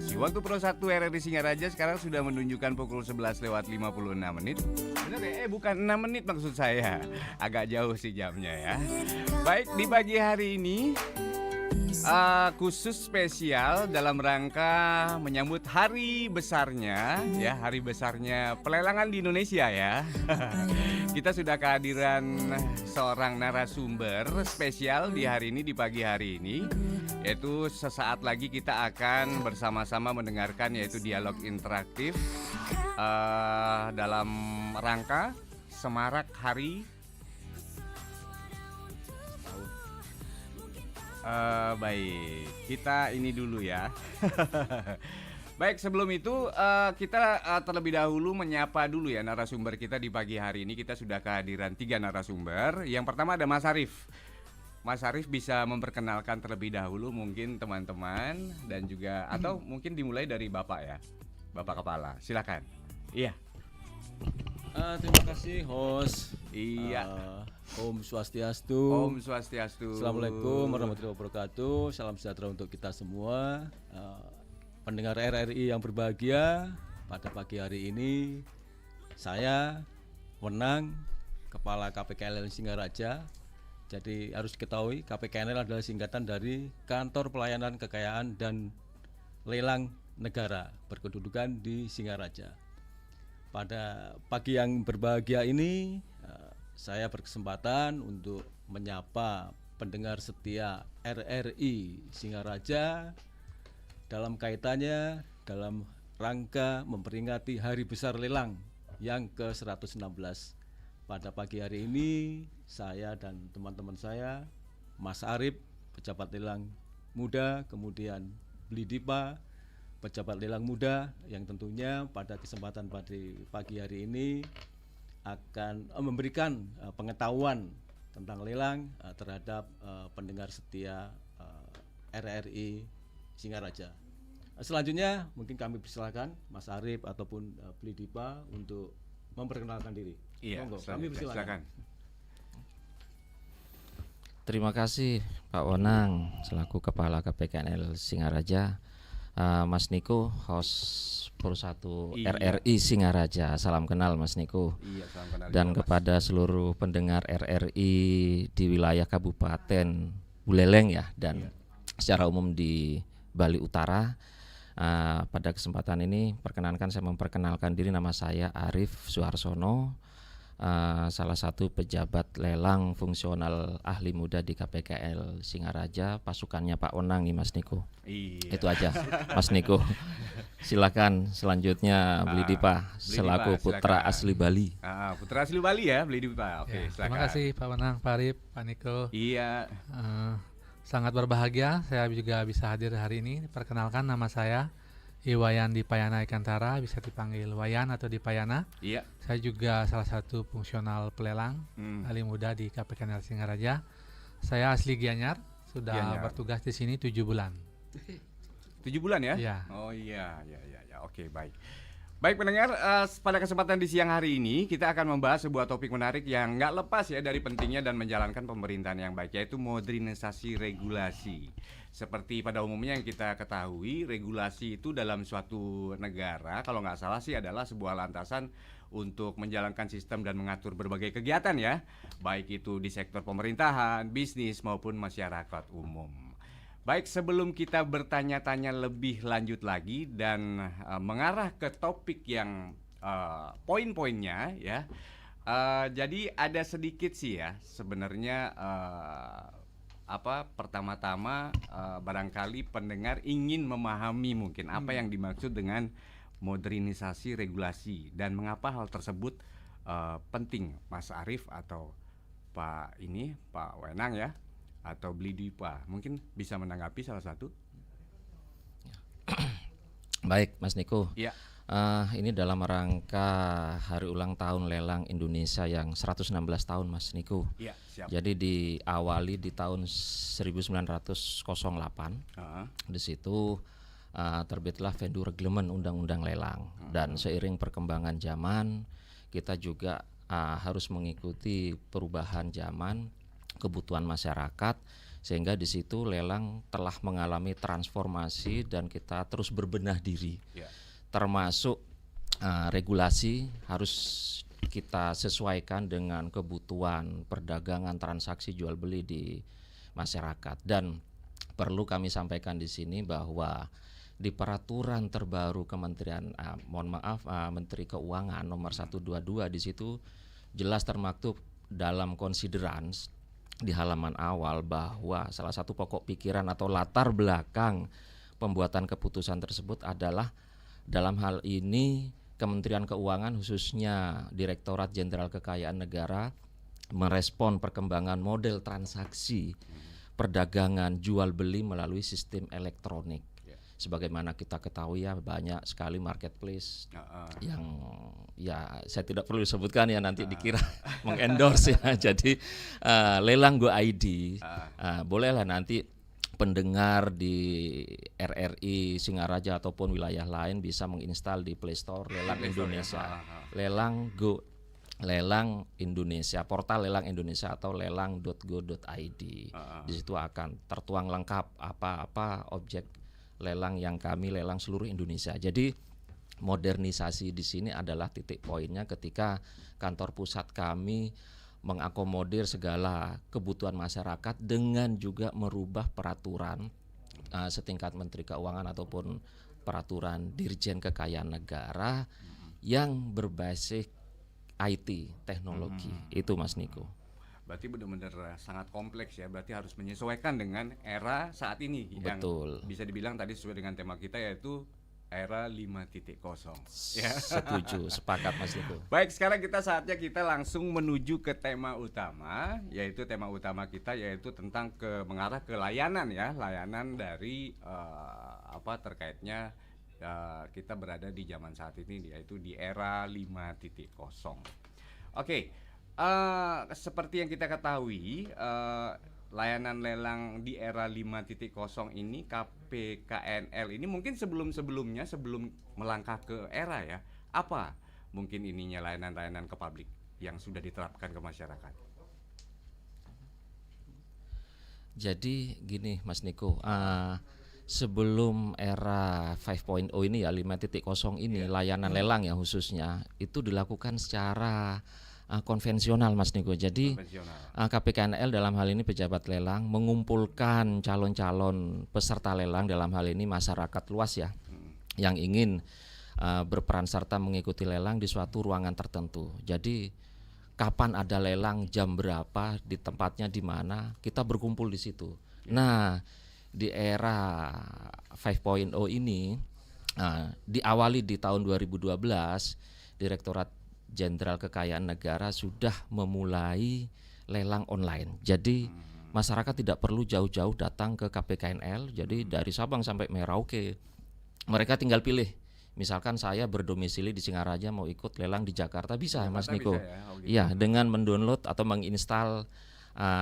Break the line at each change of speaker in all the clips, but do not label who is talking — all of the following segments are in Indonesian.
kasih. Waktu Pro 1 RRI Singaraja sekarang sudah menunjukkan pukul 11 lewat 56 menit. Benar ya? Bukan 6 menit maksud saya. Agak jauh sih jamnya ya. Baik, di pagi hari ini khusus spesial dalam rangka menyambut hari besarnya ya, hari besarnya pelelangan di Indonesia ya. Kita sudah kehadiran seorang narasumber spesial di hari ini, di pagi hari ini, yaitu sesaat lagi kita akan bersama-sama mendengarkan yaitu dialog interaktif dalam rangka semarak hari baik, kita ini dulu ya. Baik, sebelum itu kita terlebih dahulu menyapa dulu ya narasumber kita di pagi hari ini. Kita sudah kehadiran 3 narasumber. Yang pertama ada Mas Arief. Mas Arief bisa memperkenalkan terlebih dahulu mungkin teman-teman dan juga atau mungkin dimulai dari Bapak ya, Bapak Kepala. Silakan. Iya.
Terima kasih host.
Iya.
Om Swastiastu.
Om Swastiastu.
Assalamualaikum warahmatullahi wabarakatuh. Salam sejahtera untuk kita semua. Pendengar RRI yang berbahagia, pada pagi hari ini saya Wenang, Kepala KPKNL Singaraja. Jadi harus diketahui KPKNL adalah singkatan dari Kantor Pelayanan Kekayaan dan Lelang Negara, berkedudukan di Singaraja. Pada pagi yang berbahagia ini saya berkesempatan untuk menyapa pendengar setia RRI Singaraja dalam kaitannya dalam rangka memperingati Hari Besar Lelang yang ke-116. Pada pagi hari ini saya dan teman-teman saya, Mas Arief, pejabat lelang muda, kemudian Bli Dipa, pejabat lelang muda, yang tentunya pada kesempatan pada pagi hari ini akan memberikan pengetahuan tentang lelang terhadap pendengar setia RRI Singaraja. Selanjutnya mungkin kami persilakan Mas Arief ataupun Bli Dipa untuk memperkenalkan diri.
Iya,
monggo, kami persilakan.
Terima kasih Pak Wenang selaku Kepala KPKNL Singaraja. Mas Niko, host Pro 1 RRI Singaraja. Salam kenal Mas Niko.
Iya, salam kenal.
Dan kepada seluruh pendengar RRI di wilayah Kabupaten Buleleng ya, dan secara umum di Bali Utara. Pada kesempatan ini perkenankan saya memperkenalkan diri, nama saya Arief Suharsono, salah satu pejabat lelang fungsional ahli muda di KPKL Singaraja, pasukannya Pak Wenang nih Mas Niko.
Iya.
Itu aja Mas Niko. Silakan selanjutnya Bli Dipa selaku putra asli Bali.
Putra asli Bali ya, Bli Dipa. Oke, silakan.
Terima kasih Pak Wenang, Pak Arief, Pak Niko.
Iya.
Sangat berbahagia saya juga bisa hadir hari ini. Perkenalkan, nama saya Iwayan Dipayana Ikantara, bisa dipanggil Wayan atau Dipayana.
Iya.
Saya juga salah satu fungsional pelelang ahli muda di KPKNL Singaraja. Saya asli Gianyar, sudah
Gianyar.
bertugas di sini 7 bulan.
7 bulan ya?
Iya.
Oh iya. Oke, baik. Baik pendengar, pada kesempatan di siang hari ini kita akan membahas sebuah topik menarik yang nggak lepas ya dari pentingnya dan menjalankan pemerintahan yang baik, yaitu modernisasi regulasi. Seperti pada umumnya yang kita ketahui, regulasi itu dalam suatu negara kalau nggak salah sih adalah sebuah landasan untuk menjalankan sistem dan mengatur berbagai kegiatan ya, baik itu di sektor pemerintahan, bisnis maupun masyarakat umum. Baik, sebelum kita bertanya-tanya lebih lanjut lagi dan mengarah ke topik yang poin-poinnya ya, jadi ada sedikit sih ya sebenarnya pertama-tama barangkali pendengar ingin memahami mungkin apa yang dimaksud dengan modernisasi regulasi dan mengapa hal tersebut penting. Mas Arief atau Pak Wenang ya, atau Bli Dipa mungkin bisa menanggapi salah satu.
Baik Mas Niko.
Iya.
Ini dalam rangka hari ulang tahun lelang Indonesia yang 116 tahun Mas Niko.
Iya, siap.
Jadi diawali di tahun 1908. Di situ terbitlah Venue Reglement Undang-Undang Lelang. Dan seiring perkembangan zaman kita juga harus mengikuti perubahan zaman, kebutuhan masyarakat, sehingga di situ lelang telah mengalami transformasi dan kita terus berbenah diri,
Ya.
termasuk regulasi harus kita sesuaikan dengan kebutuhan perdagangan transaksi jual beli di masyarakat. Dan perlu kami sampaikan di sini bahwa di peraturan terbaru Kementerian Menteri Keuangan nomor 122 di situ jelas termaktub dalam considerance di halaman awal bahwa salah satu pokok pikiran atau latar belakang pembuatan keputusan tersebut adalah dalam hal ini Kementerian Keuangan khususnya Direktorat Jenderal Kekayaan Negara merespon perkembangan model transaksi perdagangan jual beli melalui sistem elektronik. Sebagaimana kita ketahui ya, banyak sekali marketplace yang ya saya tidak perlu sebutkan ya, nanti dikira mengendorse ya. Jadi lelang Go ID, bolehlah nanti pendengar di RRI Singaraja ataupun wilayah lain bisa menginstal di Play Store Lelang Indonesia, Lelang Indonesia, portal Lelang Indonesia atau lelang.go.id. Di situ akan tertuang lengkap apa-apa objek lelang yang kami lelang seluruh Indonesia. Jadi modernisasi di sini adalah titik poinnya ketika kantor pusat kami mengakomodir segala kebutuhan masyarakat dengan juga merubah peraturan setingkat Menteri Keuangan ataupun peraturan Dirjen Kekayaan Negara yang berbasis IT teknologi. Itu Mas Niko.
Berarti benar-benar sangat kompleks ya. Berarti harus menyesuaikan dengan era saat ini.
Betul.
Yang bisa dibilang tadi sesuai dengan tema kita yaitu era 5.0. Ya.
Setuju, sepakat Mas Niko.
Baik, sekarang saatnya kita langsung menuju ke tema utama, yaitu tema utama kita yaitu tentang mengarah ke layanan ya, layanan dari terkaitnya kita berada di zaman saat ini yaitu di era 5.0. Oke, seperti yang kita ketahui, layanan lelang di era 5.0 ini KPKNL ini mungkin sebelum melangkah ke era ya, apa mungkin ininya layanan-layanan ke publik yang sudah diterapkan ke masyarakat?
Jadi gini Mas Niko, sebelum era 5.0 ini ya 5.0 ini layanan lelang ya khususnya itu dilakukan secara konvensional Mas Niko. Jadi KPKNL dalam hal ini pejabat lelang mengumpulkan calon-calon peserta lelang, dalam hal ini masyarakat luas ya, yang ingin berperan serta mengikuti lelang di suatu ruangan tertentu. Jadi kapan ada lelang, jam berapa, di tempatnya di mana, kita berkumpul di situ. Nah, di era 5.0 ini diawali di tahun 2012, Direktorat Jenderal Kekayaan Negara sudah memulai lelang online. Jadi masyarakat tidak perlu jauh-jauh datang ke KPKNL. Jadi dari Sabang sampai Merauke mereka tinggal pilih. Misalkan saya berdomisili di Singaraja mau ikut lelang di Jakarta bisa Mas Niko. Iya, dengan mendownload atau menginstal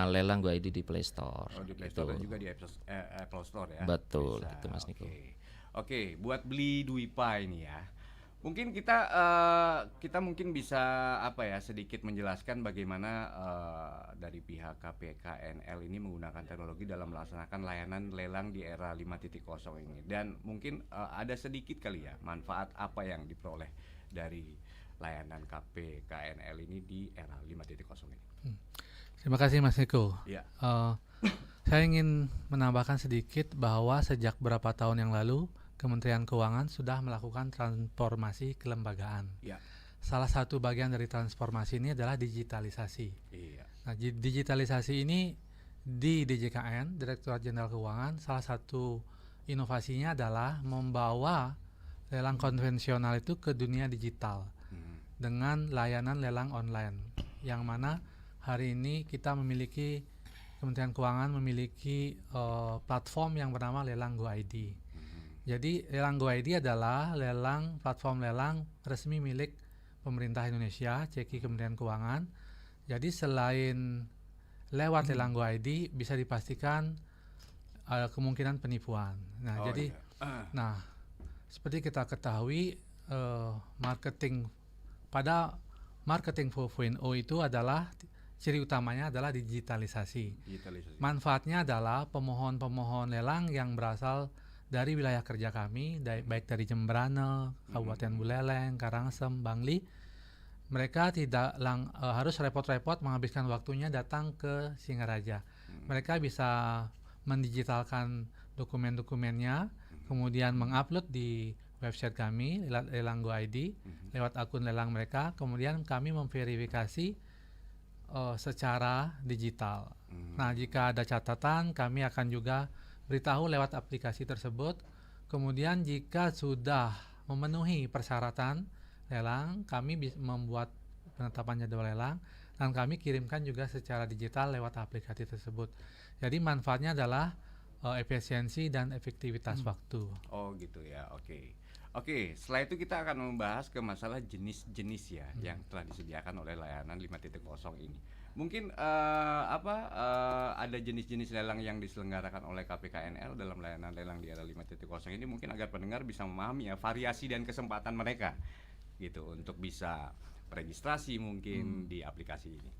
lelang Go ID di Play Store.
Di Play Store dan juga di Apple Store ya.
Betul, itu Mas Niko.
Oke, buat beli Duipa ini ya. Mungkin kita mungkin bisa sedikit menjelaskan bagaimana dari pihak KPKNL ini menggunakan teknologi dalam melaksanakan layanan lelang di era 5.0 ini, dan mungkin ada sedikit kali ya manfaat apa yang diperoleh dari layanan KPKNL ini di era 5.0 ini.
Terima kasih Mas Niko.
Ya.
Saya ingin menambahkan sedikit bahwa sejak beberapa tahun yang lalu Kementerian Keuangan sudah melakukan transformasi kelembagaan.
Ya.
Salah satu bagian dari transformasi ini adalah digitalisasi.
Iya.
Nah, digitalisasi ini di DJKN, Direktorat Jenderal Keuangan, salah satu inovasinya adalah membawa lelang konvensional itu ke dunia digital dengan layanan lelang online, yang mana hari ini kita memiliki, Kementerian Keuangan memiliki platform yang bernama Lelang Go ID. Jadi Lelang Go ID adalah platform lelang resmi milik pemerintah Indonesia, ceki Kementerian Keuangan. Jadi selain lewat Lelang Go ID bisa dipastikan kemungkinan penipuan. Nah, nah seperti kita ketahui marketing 4.0 itu adalah ciri utamanya adalah digitalisasi.
Digitalisasi.
Manfaatnya adalah pemohon-pemohon lelang yang berasal dari wilayah kerja kami, baik dari Jembrana, Kabupaten Buleleng, Karangsem, Bangli, mereka tidak harus repot-repot menghabiskan waktunya datang ke Singaraja. Mereka bisa mendigitalkan dokumen-dokumennya, kemudian mengupload di website kami, Lelang Go ID, lewat akun lelang mereka, kemudian kami memverifikasi secara digital. Nah, jika ada catatan, kami akan juga beritahu lewat aplikasi tersebut. Kemudian jika sudah memenuhi persyaratan lelang, kami membuat penetapan jadwal lelang dan kami kirimkan juga secara digital lewat aplikasi tersebut. Jadi manfaatnya adalah efisiensi dan efektivitas waktu.
Oh gitu ya, oke. Oke, setelah itu kita akan membahas ke masalah jenis-jenis ya yang telah disediakan oleh layanan 5.0 ini. Mungkin ada jenis-jenis lelang yang diselenggarakan oleh KPKNL dalam layanan lelang di era 5.0 ini, mungkin agar pendengar bisa memahami ya variasi dan kesempatan mereka gitu untuk bisa registrasi mungkin di aplikasi ini.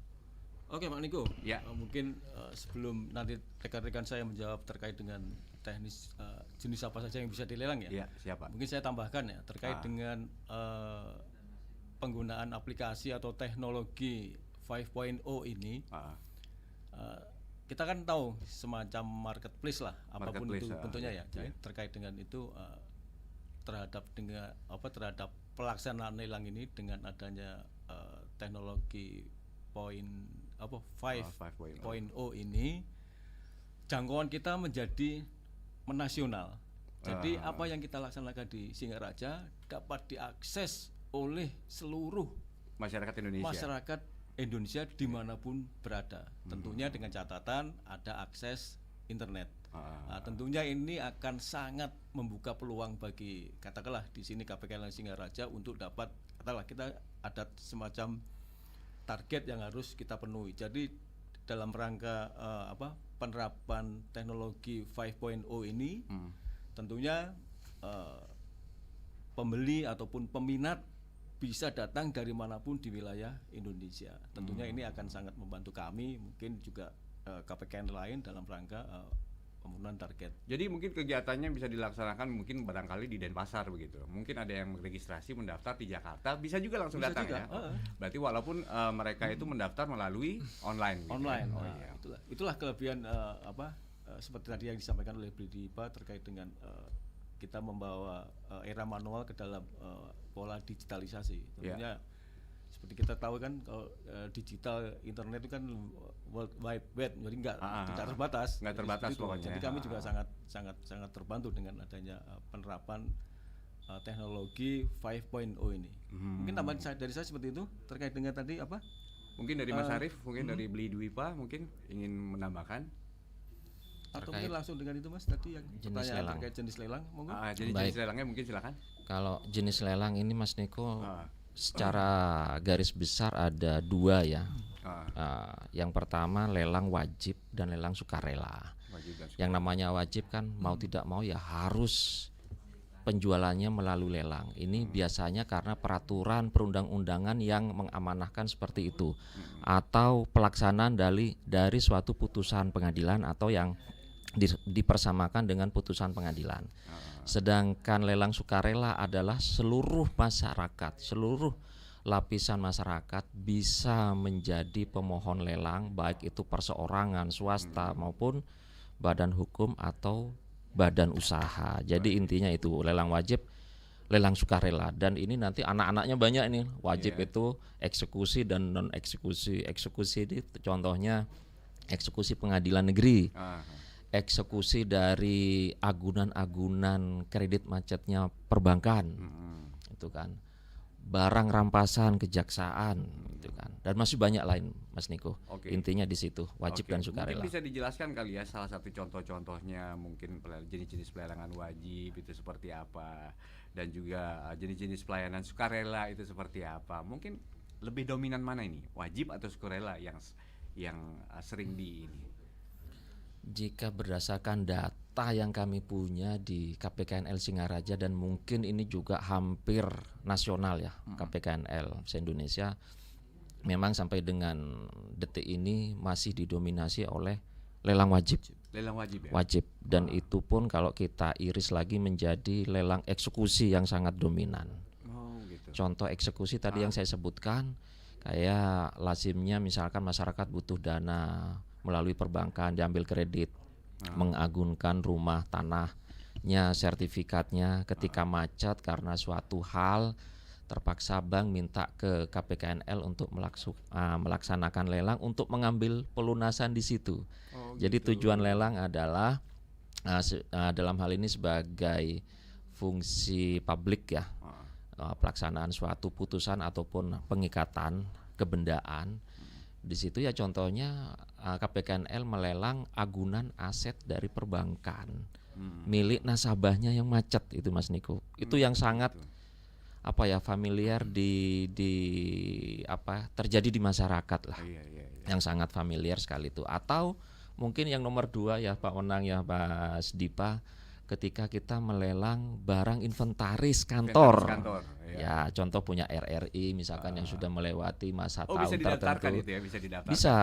Oke, Pak Niko.
Ya.
Mungkin sebelum nanti rekan-rekan saya menjawab terkait dengan teknis jenis apa saja yang bisa dilelang ya.
Iya, siapa?
Mungkin saya tambahkan ya terkait dengan penggunaan aplikasi atau teknologi 5.0 ini. Kita kan tahu semacam marketplace lah, apapun itu bentuknya ya. Jadi terkait dengan itu terhadap pelaksanaan lelang ini dengan adanya teknologi 5.0 ini, jangkauan kita menjadi menasional. Jadi apa yang kita laksanakan di Singaraja dapat diakses oleh seluruh
masyarakat
Indonesia dimanapun berada. Tentunya dengan catatan ada akses internet. Tentunya ini akan sangat membuka peluang bagi katakanlah di sini KPKNL Singaraja untuk dapat katakanlah kita ada semacam target yang harus kita penuhi. Jadi dalam rangka penerapan teknologi 5.0 ini tentunya pembeli ataupun peminat bisa datang dari manapun di wilayah Indonesia. Tentunya ini akan sangat membantu kami, mungkin juga KPKN lain dalam rangka pemenuhan target.
Jadi mungkin kegiatannya bisa dilaksanakan mungkin barangkali di Denpasar begitu. Mungkin ada yang registrasi mendaftar di Jakarta, bisa juga langsung
Bisa
datang
juga,
ya. Berarti walaupun mereka itu mendaftar melalui online. Gitu.
Online.
Oh,
Nah,
iya.
itulah kelebihan seperti tadi yang disampaikan oleh Bli Dipa terkait dengan kita membawa era manual ke dalam pola digitalisasi. Tentunya seperti kita tahu kan kalau digital internet itu kan World Wide Web, jadi tidak terbatas.
Nggak terbatas pokoknya.
Jadi kami juga sangat terbantu dengan adanya penerapan teknologi 5.0 ini. Mungkin tambahan dari saya seperti itu terkait dengan tadi apa?
Mungkin dari Mas Arief, mungkin dari Bli Dipa mungkin ingin menambahkan.
Atau mungkin langsung dengan itu Mas tadi yang pertanyaan terkait jenis lelang, monggo.
Jenis lelangnya mungkin silakan.
Kalau jenis lelang ini Mas Niko secara garis besar ada dua ya. Yang pertama lelang wajib dan lelang sukarela. Yang namanya wajib kan mau tidak mau ya harus penjualannya melalui lelang. Ini biasanya karena peraturan perundang-undangan yang mengamanahkan seperti itu, atau pelaksanaan dari suatu putusan pengadilan atau yang dipersamakan dengan putusan pengadilan. Sedangkan lelang sukarela adalah seluruh masyarakat, seluruh lapisan masyarakat bisa menjadi pemohon lelang, baik itu perseorangan, swasta maupun badan hukum atau badan usaha. Jadi intinya itu lelang wajib, lelang sukarela, dan ini nanti anak-anaknya banyak ini. Wajib itu eksekusi dan non eksekusi. Eksekusi ini contohnya eksekusi pengadilan negeri. Eksekusi dari agunan-agunan kredit macetnya perbankan, itu kan, barang rampasan kejaksaan, itu kan, dan masih banyak lain, Mas Niko. Intinya di situ wajib dan sukarela.
Mungkin bisa dijelaskan kali ya salah satu contoh-contohnya, mungkin jenis-jenis pelelangan wajib itu seperti apa, dan juga jenis-jenis pelayanan sukarela itu seperti apa. Mungkin lebih dominan mana ini, wajib atau sukarela yang sering di ini?
Jika berdasarkan data yang kami punya di KPKNL Singaraja, dan mungkin ini juga hampir nasional ya, KPKNL se-Indonesia, memang sampai dengan detik ini masih didominasi oleh lelang wajib.
Lelang wajib ya.
Wajib, dan itu pun kalau kita iris lagi menjadi lelang eksekusi yang sangat dominan.
Oh gitu.
Contoh eksekusi tadi yang saya sebutkan, kayak lazimnya misalkan masyarakat butuh dana melalui perbankan, diambil kredit, mengagunkan rumah tanahnya, sertifikatnya, ketika macet karena suatu hal terpaksa bank minta ke KPKNL untuk melaksanakan lelang untuk mengambil pelunasan di situ.
Oh,
Jadi
gitu.
tujuan lelang adalah dalam hal ini sebagai fungsi publik ya, pelaksanaan suatu putusan ataupun pengikatan kebendaan. Di situ ya contohnya KPKNL melelang agunan aset dari perbankan milik nasabahnya yang macet itu Mas Niko. Itu yang sangat familiar terjadi di masyarakat lah.
Iya.
Yang sangat familiar sekali itu. Atau mungkin yang nomor 2 ya Pak Wenang ya Mas Dipa, ketika kita melelang barang inventaris kantor. Ya, contoh punya RRI misalkan yang sudah melewati masa
bisa
tahun
didaftarkan
tertentu.
itu ya, bisa didaftarkan.
Bisa,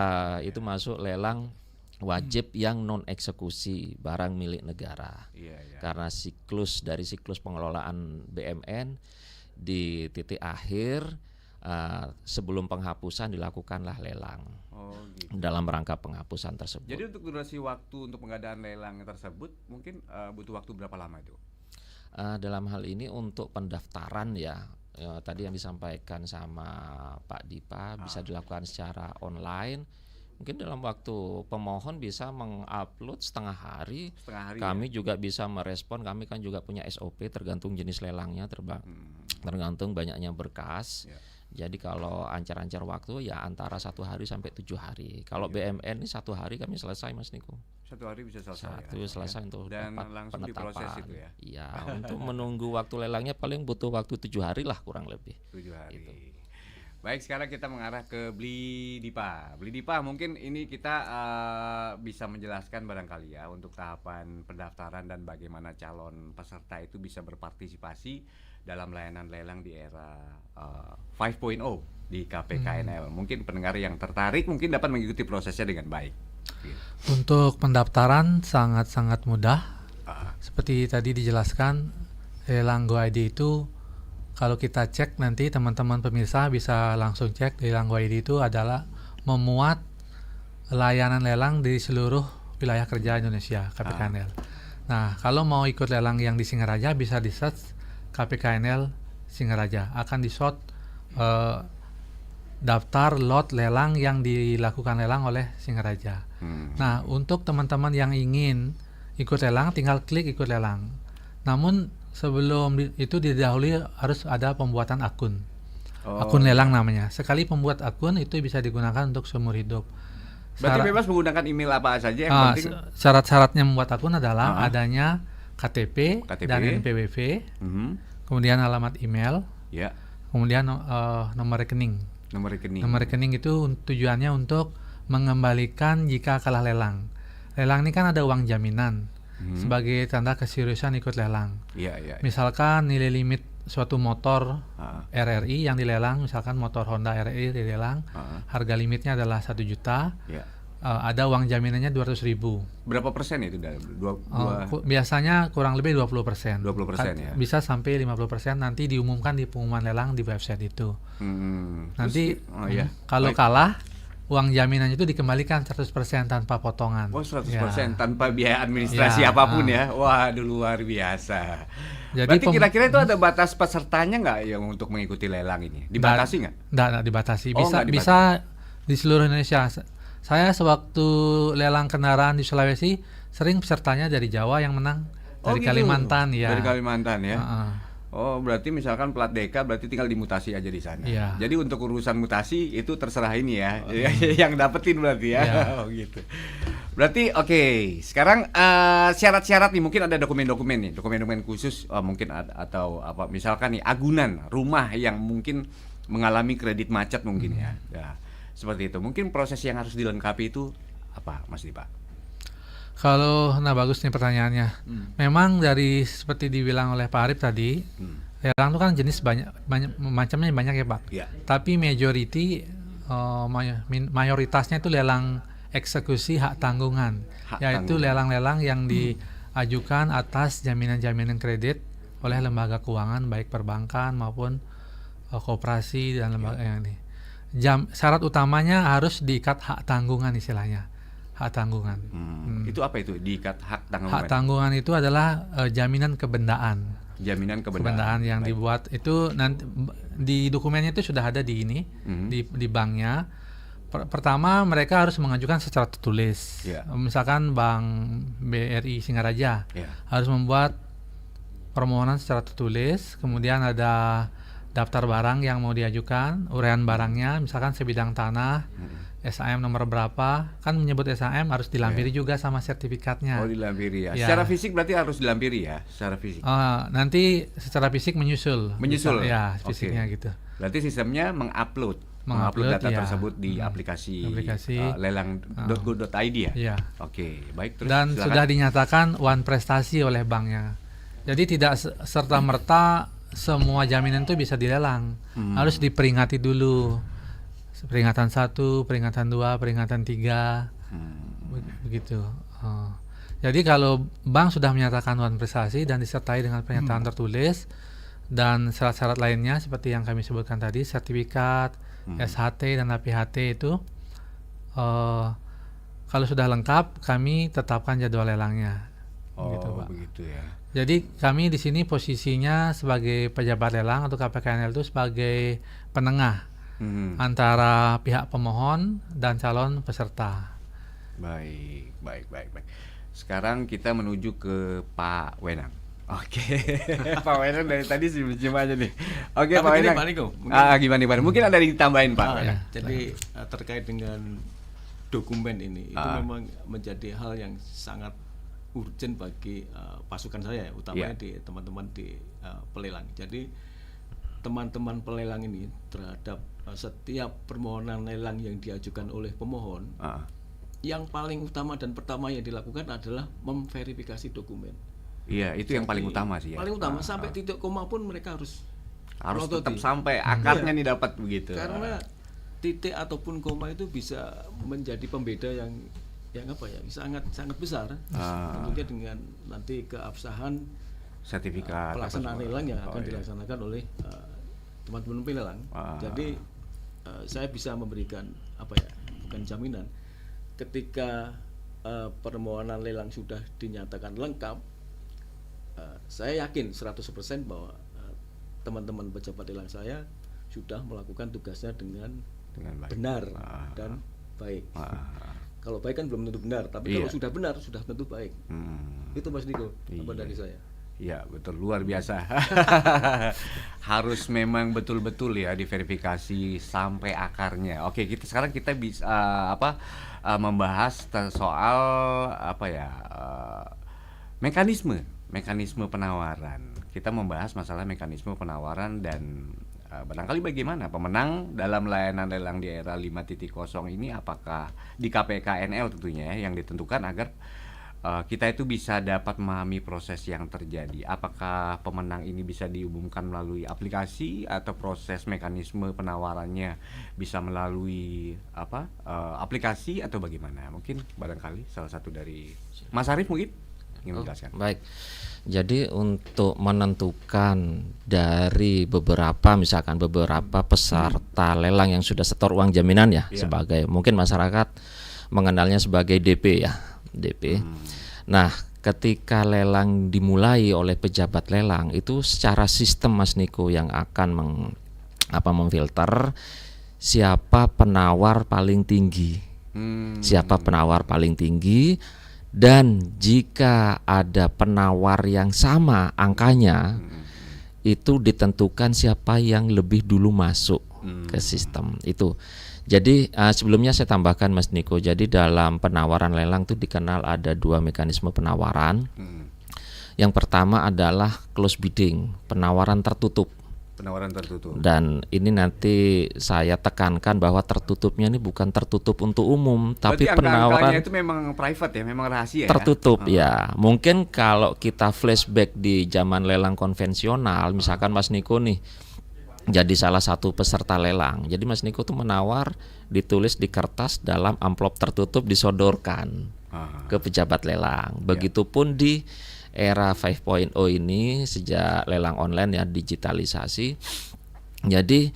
itu masuk lelang wajib yang non eksekusi barang milik negara.
Iya.
Karena dari siklus pengelolaan BMN di titik akhir sebelum penghapusan dilakukanlah lelang.
Oh gitu.
Dalam rangka penghapusan tersebut.
Jadi untuk durasi waktu untuk pengadaan lelang tersebut mungkin butuh waktu berapa lama itu?
Dalam hal ini untuk pendaftaran ya, tadi yang disampaikan sama Pak Dipa bisa dilakukan secara online. Mungkin dalam waktu pemohon bisa mengupload setengah hari. Kami juga bisa merespon. Kami kan juga punya SOP tergantung jenis lelangnya, tergantung banyaknya berkas. Jadi kalau ancar-ancar waktu ya antara 1 hari sampai 7 hari. Kalau BMN ini 1 hari kami selesai Mas Niko.
1 hari bisa selesai.
Selesai untuk
dan
dapat
langsung
penetapan.
diproses itu ya.
Iya, untuk menunggu waktu lelangnya paling butuh waktu 7 hari lah kurang lebih.
7 hari.
Gitu.
Baik, sekarang kita mengarah ke Bli Dipa. Bli Dipa, mungkin ini kita bisa menjelaskan barangkali ya untuk tahapan pendaftaran dan bagaimana calon peserta itu bisa berpartisipasi dalam layanan lelang di era 5.0 di KPKNL. Mungkin pendengar yang tertarik mungkin dapat mengikuti prosesnya dengan baik.
Untuk pendaftaran sangat-sangat mudah. Seperti tadi dijelaskan, lelang Go ID itu kalau kita cek nanti teman-teman pemirsa bisa langsung cek, lelang Go ID itu adalah memuat layanan lelang di seluruh wilayah kerja Indonesia KPKNL. Nah, kalau mau ikut lelang yang di Singaraja bisa di search KPKNL Singaraja, akan di-short daftar lot lelang yang dilakukan lelang oleh Singaraja. Nah, untuk teman-teman yang ingin ikut lelang tinggal klik ikut lelang. Namun sebelum itu didahului harus ada pembuatan akun. Akun lelang namanya. Sekali pembuat akun itu bisa digunakan untuk seumur hidup.
Berarti bebas menggunakan email apa saja yang penting.
Syarat-syaratnya membuat akun adalah adanya KTP dan NPWP, kemudian alamat email, kemudian nomor rekening. Nomor rekening itu tujuannya untuk mengembalikan jika kalah lelang. Lelang ini kan ada uang jaminan sebagai tanda keseriusan ikut lelang. Misalkan nilai limit suatu motor RRI yang dilelang, misalkan motor Honda RRI dilelang, harga limitnya adalah 1 juta. Ada uang jaminannya 200.000.
Berapa persen itu dari
biasanya kurang lebih 20%.
20% ya.
Bisa sampai 50% nanti diumumkan di pengumuman lelang di website itu. Nanti kalau kalah uang jaminannya itu dikembalikan 100% tanpa potongan.
100% tanpa biaya administrasi apapun ya. Waduh, luar biasa. Jadi berarti kira-kira itu ada batas pesertanya nggak yang untuk mengikuti lelang ini? Dibatasi nggak?
Nggak dibatasi. Bisa di seluruh Indonesia. Saya sewaktu lelang kendaraan di Sulawesi sering pesertanya dari Jawa yang menang dari Kalimantan ya. Dari
Kalimantan ya. Oh, berarti misalkan plat DK berarti tinggal dimutasi aja di sana. Jadi untuk urusan mutasi itu terserah ini ya. Yang dapetin berarti ya. Oh gitu. Berarti sekarang syarat-syarat nih, mungkin ada dokumen-dokumen nih, dokumen-dokumen khusus mungkin atau apa misalkan nih agunan rumah yang mungkin mengalami kredit macet mungkin ya. Seperti itu. Mungkin proses yang harus dilengkapi itu apa, Mas Dipa?
Bagus nih pertanyaannya. Memang dari seperti dibilang oleh Pak Arif tadi, lelang itu kan jenis banyak macamnya banyak ya Pak. Tapi majority mayoritasnya itu lelang eksekusi hak tanggungan, yaitu lelang-lelang yang diajukan atas jaminan-jaminan kredit oleh lembaga keuangan baik perbankan maupun koperasi dan lembaga yang ini. Syarat utamanya harus diikat hak tanggungan istilahnya, hak tanggungan.
Itu apa itu diikat hak tanggungan?
Hak tanggungan itu adalah jaminan kebendaan.
Jaminan
Kebendaan yang dibuat itu nanti di dokumennya itu sudah ada di ini di banknya. Pertama mereka harus mengajukan secara tertulis. Misalkan Bank BRI Singaraja harus membuat permohonan secara tertulis, kemudian ada daftar barang yang mau diajukan, uraian barangnya, misalkan sebidang tanah, SAM nomor berapa, kan menyebut SAM harus dilampiri juga sama sertifikatnya.
Oh, dilampiri ya. Secara fisik berarti harus dilampiri ya, secara fisik.
Nanti secara fisik menyusul. Ya, fisiknya gitu.
Berarti sistemnya mengupload data tersebut di aplikasi lelang.go.id ya. Oke, baik. Terus
dan silakan. Sudah dinyatakan one prestasi oleh banknya. Jadi tidak serta merta semua jaminan itu bisa dilelang. Harus diperingati dulu. Peringatan 1, peringatan 2, peringatan 3. Begitu. Jadi kalau bank sudah menyatakan one prestasi dan disertai dengan pernyataan tertulis dan syarat-syarat lainnya seperti yang kami sebutkan tadi, sertifikat, SHT dan APHT itu kalau sudah lengkap kami tetapkan jadwal lelangnya. Gitu, Pak.
Begitu ya.
Jadi kami di sini posisinya sebagai pejabat lelang atau KPKNL itu sebagai penengah antara pihak pemohon dan calon peserta.
Baik. Sekarang kita menuju ke Pak Wenang. Oke, Pak Wenang dari tadi senyum aja nih. Oke, Pak Wenang. Gimana? Mungkin ada yang ditambahin, Pak.
Jadi terkait dengan dokumen ini, itu memang menjadi hal yang sangat urgent bagi pasukan saya, utamanya di teman-teman di pelelang. Jadi teman-teman pelelang ini terhadap setiap permohonan lelang yang diajukan oleh pemohon, yang paling utama dan pertama yang dilakukan adalah memverifikasi dokumen.
Iya, itu yang paling utama sih ya.
Paling utama, sampai titik koma pun mereka harus
tetap sampai akarnya nih dapat begitu.
Karena titik ataupun koma itu bisa menjadi pembeda yang sangat besar. Tentunya dengan nanti keabsahan
sertifikat
pelaksanaan lelang yang akan dilaksanakan oleh teman-teman pelelang. Jadi saya bisa memberikan bukan jaminan, ketika permohonan lelang sudah dinyatakan lengkap, saya yakin 100% bahwa teman-teman pejabat lelang saya sudah melakukan tugasnya dengan
baik.
Benar dan baik. Kalau baik kan belum tentu benar, tapi kalau sudah benar sudah tentu baik. Itu Mas Niko, dari saya.
Iya, betul, luar biasa. Harus memang betul-betul ya diverifikasi sampai akarnya. Oke, sekarang kita bisa membahas soal mekanisme penawaran. Kita membahas masalah mekanisme penawaran dan barangkali bagaimana pemenang dalam layanan lelang di era 5.0 ini, apakah di KPKNL tentunya yang ditentukan agar kita itu bisa dapat memahami proses yang terjadi. Apakah pemenang ini bisa diumumkan melalui aplikasi atau proses mekanisme penawarannya bisa melalui aplikasi atau bagaimana? Mungkin barangkali salah satu dari Mas Arief mungkin ingin menjelaskan.
Baik. Jadi untuk menentukan dari beberapa peserta lelang yang sudah setor uang jaminan sebagai mungkin masyarakat mengenalnya sebagai DP ya. DP. Nah, ketika lelang dimulai oleh pejabat lelang itu secara sistem Mas Niko yang akan memfilter siapa penawar paling tinggi. Siapa penawar paling tinggi, dan jika ada penawar yang sama angkanya itu ditentukan siapa yang lebih dulu masuk ke sistem itu. Jadi sebelumnya saya tambahkan Mas Niko, jadi dalam penawaran lelang itu dikenal ada 2 mekanisme penawaran. Yang pertama adalah close bidding, penawaran tertutup. Dan ini nanti saya tekankan bahwa tertutupnya ini bukan tertutup untuk umum, tapi penawaran
itu memang private ya, memang rahasia
tertutup ya. Mungkin kalau kita flashback di zaman lelang konvensional, misalkan Mas Niko nih jadi salah satu peserta lelang. Jadi Mas Niko tuh menawar, ditulis di kertas dalam amplop tertutup, disodorkan ke pejabat lelang. Begitupun di era 5.0 ini, sejak lelang online ya, digitalisasi. Jadi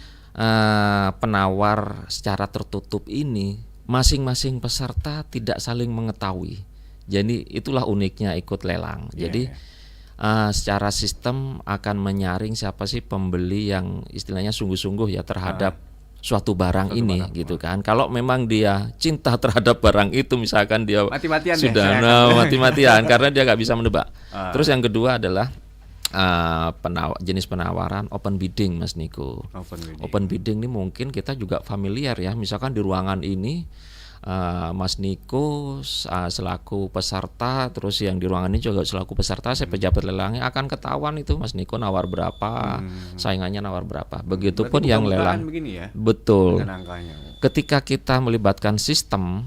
penawar secara tertutup ini masing-masing peserta tidak saling mengetahui. Jadi itulah uniknya ikut lelang. Jadi secara sistem akan menyaring siapa sih pembeli yang istilahnya sungguh-sungguh ya terhadap suatu barang ini gitu kan. Kalau memang dia cinta terhadap barang itu, misalkan dia
Mati-matian
sudah mati-matian karena dia nggak bisa menebak. Terus yang kedua adalah jenis penawaran open bidding, Mas Niko. Open bidding ini mungkin kita juga familiar ya. Misalkan di ruangan ini Mas Niko selaku peserta, terus yang di ruangan ini juga selaku peserta, saya pejabat lelangnya, akan ketahuan itu Mas Niko nawar berapa, saingannya nawar berapa. Begitupun yang lelang.
Ya?
Betul. Ketika kita melibatkan sistem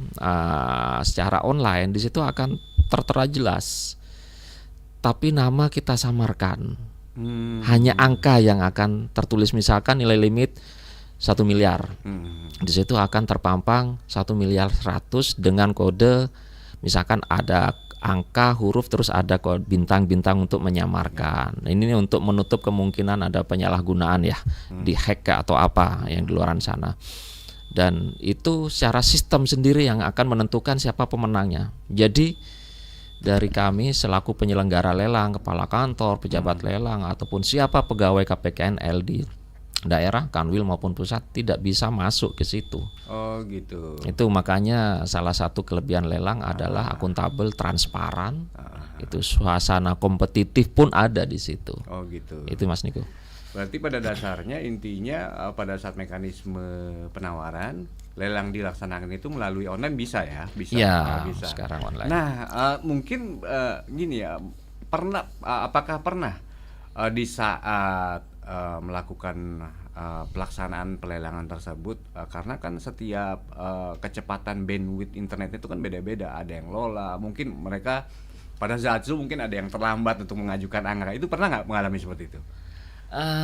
secara online, di situ akan tertera jelas. Tapi nama kita samarkan. Hanya angka yang akan tertulis, misalkan nilai limit 1 miliar. Di situ akan terpampang 1 miliar 100 dengan kode, misalkan ada angka, huruf, terus ada kode bintang-bintang untuk menyamarkan. Ini untuk menutup kemungkinan ada penyalahgunaan ya, di hack atau apa yang di luar sana. Dan itu secara sistem sendiri yang akan menentukan siapa pemenangnya. Jadi dari kami selaku penyelenggara lelang, kepala kantor, pejabat lelang, ataupun siapa pegawai KPKNL di daerah, kanwil maupun pusat tidak bisa masuk ke situ.
Oh gitu.
Itu makanya salah satu kelebihan lelang adalah akuntabel, transparan. Itu suasana kompetitif pun ada di situ.
Oh gitu.
Itu Mas Niko.
Berarti pada dasarnya intinya pada saat mekanisme penawaran lelang dilaksanakan itu melalui online bisa ya? Bisa.
Ya,
bisa.
Sekarang online.
Nah, mungkin gini ya, apakah pernah di saat melakukan pelaksanaan pelelangan tersebut, karena kan setiap kecepatan bandwidth internet itu kan beda-beda, ada yang lola, mungkin mereka pada saat itu mungkin ada yang terlambat untuk mengajukan angka, itu pernah nggak mengalami seperti itu?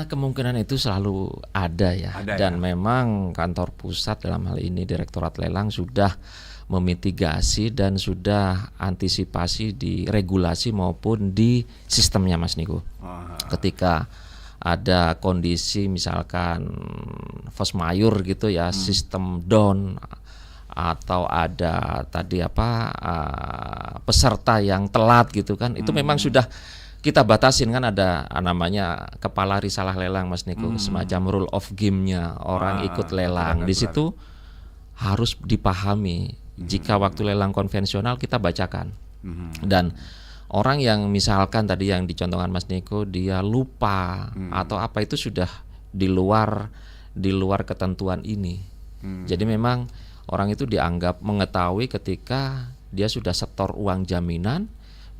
Kemungkinan itu selalu ada ya, dan memang kantor pusat dalam hal ini Direktorat Lelang sudah memitigasi dan sudah antisipasi di regulasi maupun di sistemnya, Mas Niko. Ketika ada kondisi misalkan force majeure gitu ya, sistem down, atau ada tadi peserta yang telat gitu kan, itu memang sudah kita batasin kan, ada namanya kepala risalah lelang, Mas Niko, semacam rule of game-nya orang ikut lelang. Di situ harus dipahami. Jika waktu lelang konvensional kita bacakan, dan orang yang misalkan tadi yang dicontohkan Mas Niko, dia lupa atau apa, itu sudah di luar ketentuan ini. Jadi memang orang itu dianggap mengetahui ketika dia sudah setor uang jaminan,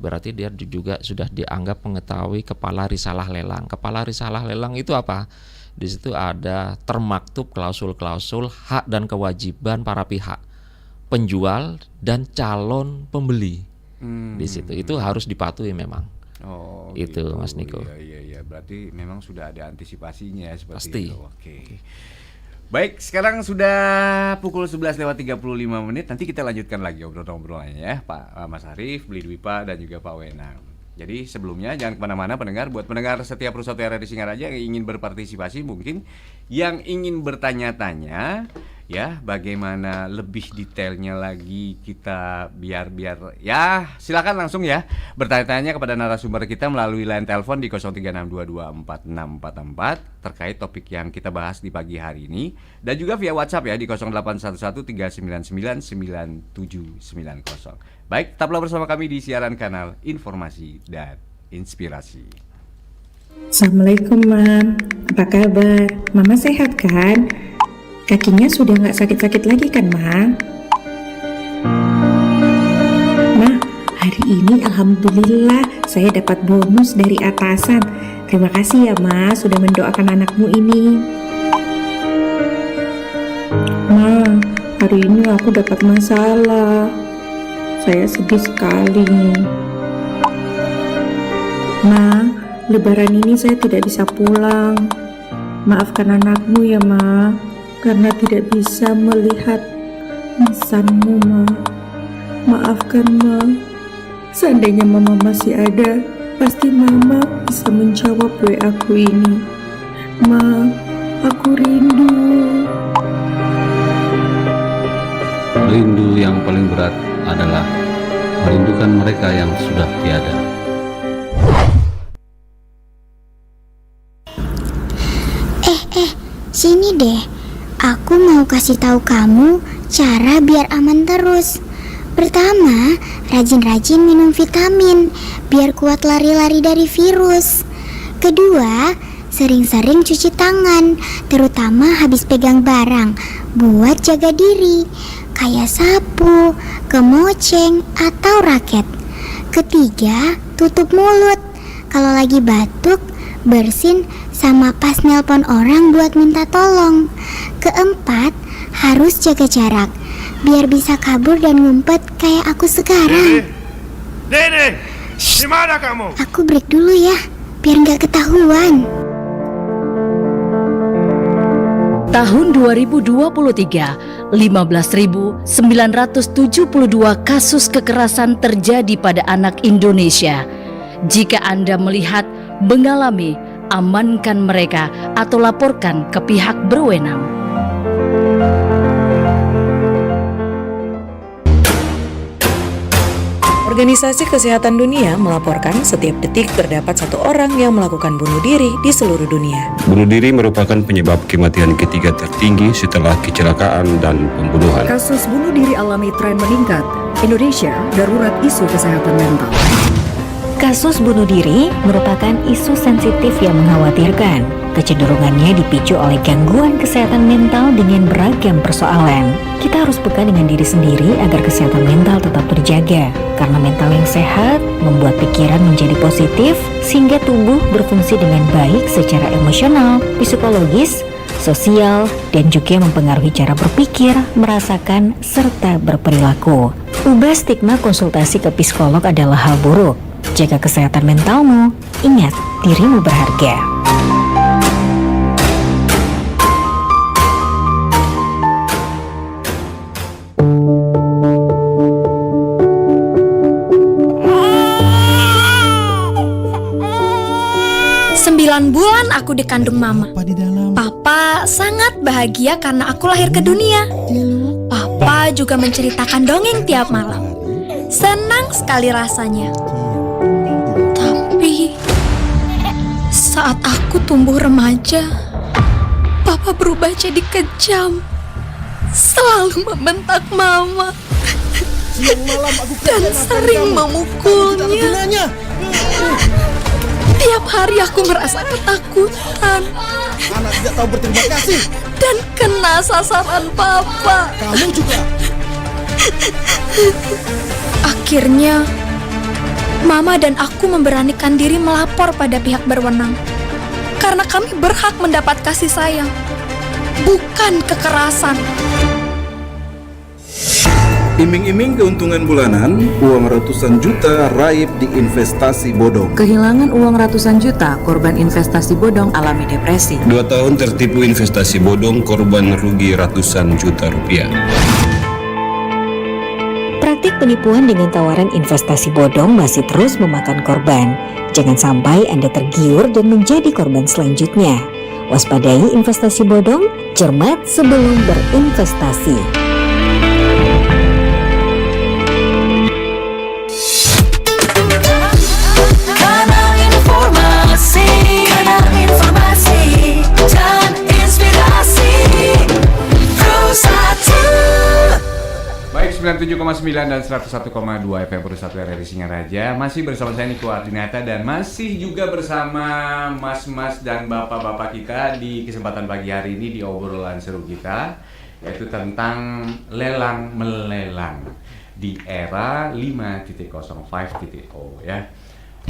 berarti dia juga sudah dianggap mengetahui kepala risalah lelang. Kepala risalah lelang itu apa? Di situ ada termaktub klausul-klausul hak dan kewajiban para pihak, penjual dan calon pembeli. Di situ itu harus dipatuhi memang.
Oh,
itu
gitu.
Mas Niko.
Iya. Berarti memang sudah ada antisipasinya ya, seperti
Pasti.
itu. Oke. Baik, sekarang sudah pukul 11:35. Nanti kita lanjutkan lagi obrolannya ya, Pak Mas Arief, Beli Dwipa, dan juga Pak Wenang. Jadi sebelumnya jangan kemana-mana pendengar. Buat pendengar setiap perusahaan RRI Singaraja yang ingin berpartisipasi, mungkin yang ingin bertanya-tanya ya, bagaimana lebih detailnya lagi kita biar ya, silakan langsung ya bertanya-tanya kepada narasumber kita melalui line telepon di 0362246444 terkait topik yang kita bahas di pagi hari ini, dan juga via WhatsApp ya di 081139999790. Baik, tetaplah bersama kami di siaran kanal Informasi dan Inspirasi.
Assalamualaikum, Mam. Apa kabar? Mama sehat kan? Kakinya sudah nggak sakit-sakit lagi kan, Ma? Ma, hari ini alhamdulillah saya dapat bonus dari atasan. Terima kasih ya, Ma, sudah mendoakan anakmu ini. Ma, hari ini aku dapat masalah. Saya sedih sekali. Ma, Lebaran ini saya tidak bisa pulang. Maafkan anakmu ya, Ma, karena tidak bisa melihat pesanmu, Ma. Maafkan, Ma. Seandainya Mama masih ada, pasti Mama bisa menjawab WA aku ini. Ma, aku rindu.
Rindu yang paling berat adalah merindukan mereka yang sudah tiada.
Sini deh, aku mau kasih tahu kamu cara biar aman terus. Pertama, rajin-rajin minum vitamin biar kuat lari-lari dari virus. Kedua, sering-sering cuci tangan, terutama habis pegang barang, buat jaga diri, kayak sapu, kemoceng, atau raket. Ketiga, tutup mulut. Kalau lagi batuk, bersin sama pas nelpon orang buat minta tolong. Keempat, harus jaga jarak biar bisa kabur dan ngumpet kayak aku sekarang.
Dede, di mana kamu?
Aku break dulu ya, biar nggak ketahuan.
Tahun 2023, 15.972 kasus kekerasan terjadi pada anak Indonesia. Jika Anda melihat, mengalami, amankan mereka atau laporkan ke pihak berwenang.
Organisasi Kesehatan Dunia melaporkan setiap detik terdapat satu orang yang melakukan bunuh diri di seluruh dunia.
Bunuh diri merupakan penyebab kematian ketiga tertinggi setelah kecelakaan dan pembunuhan.
Kasus bunuh diri alami tren meningkat. Indonesia darurat isu kesehatan mental.
Kasus bunuh diri merupakan isu sensitif yang mengkhawatirkan. Kecenderungannya dipicu oleh gangguan kesehatan mental dengan beragam persoalan. Kita harus peka dengan diri sendiri agar kesehatan mental tetap terjaga. Karena mental yang sehat membuat pikiran menjadi positif, sehingga tubuh berfungsi dengan baik secara emosional, psikologis, sosial, dan juga mempengaruhi cara berpikir, merasakan, serta berperilaku. Ubah stigma konsultasi ke psikolog adalah hal buruk. Jaga kesehatan mentalmu, ingat dirimu berharga.
Bulan aku dikandung mama. Papa sangat bahagia karena aku lahir ke dunia. Papa juga menceritakan dongeng tiap malam. Senang sekali rasanya. Tapi saat aku tumbuh remaja, Papa berubah jadi kejam. Selalu membentak mama dan sering memukulnya. Tiap hari aku merasa ketakutan.
Anak tidak tahu berterima kasih.
Dan kena sasaran Papa.
Kamu juga.
Akhirnya, Mama dan aku memberanikan diri melapor pada pihak berwenang. Karena kami berhak mendapat kasih sayang, bukan kekerasan.
Iming-iming keuntungan bulanan, uang ratusan juta raib di investasi bodong.
Kehilangan uang ratusan juta, korban investasi bodong alami depresi.
2 tahun tertipu investasi bodong, korban rugi ratusan juta rupiah.
Praktik penipuan dengan tawaran investasi bodong masih terus memakan korban. Jangan sampai Anda tergiur dan menjadi korban selanjutnya. Waspadai investasi bodong, cermat sebelum berinvestasi.
Baik, 97,9 dan 101,2 FM Pusat RRI Singaraja. Masih bersama saya Niko Ardinata dan masih juga bersama mas-mas dan bapak-bapak kita di kesempatan pagi hari ini di obrolan seru kita, yaitu tentang lelang melelang di era 5.0 ya.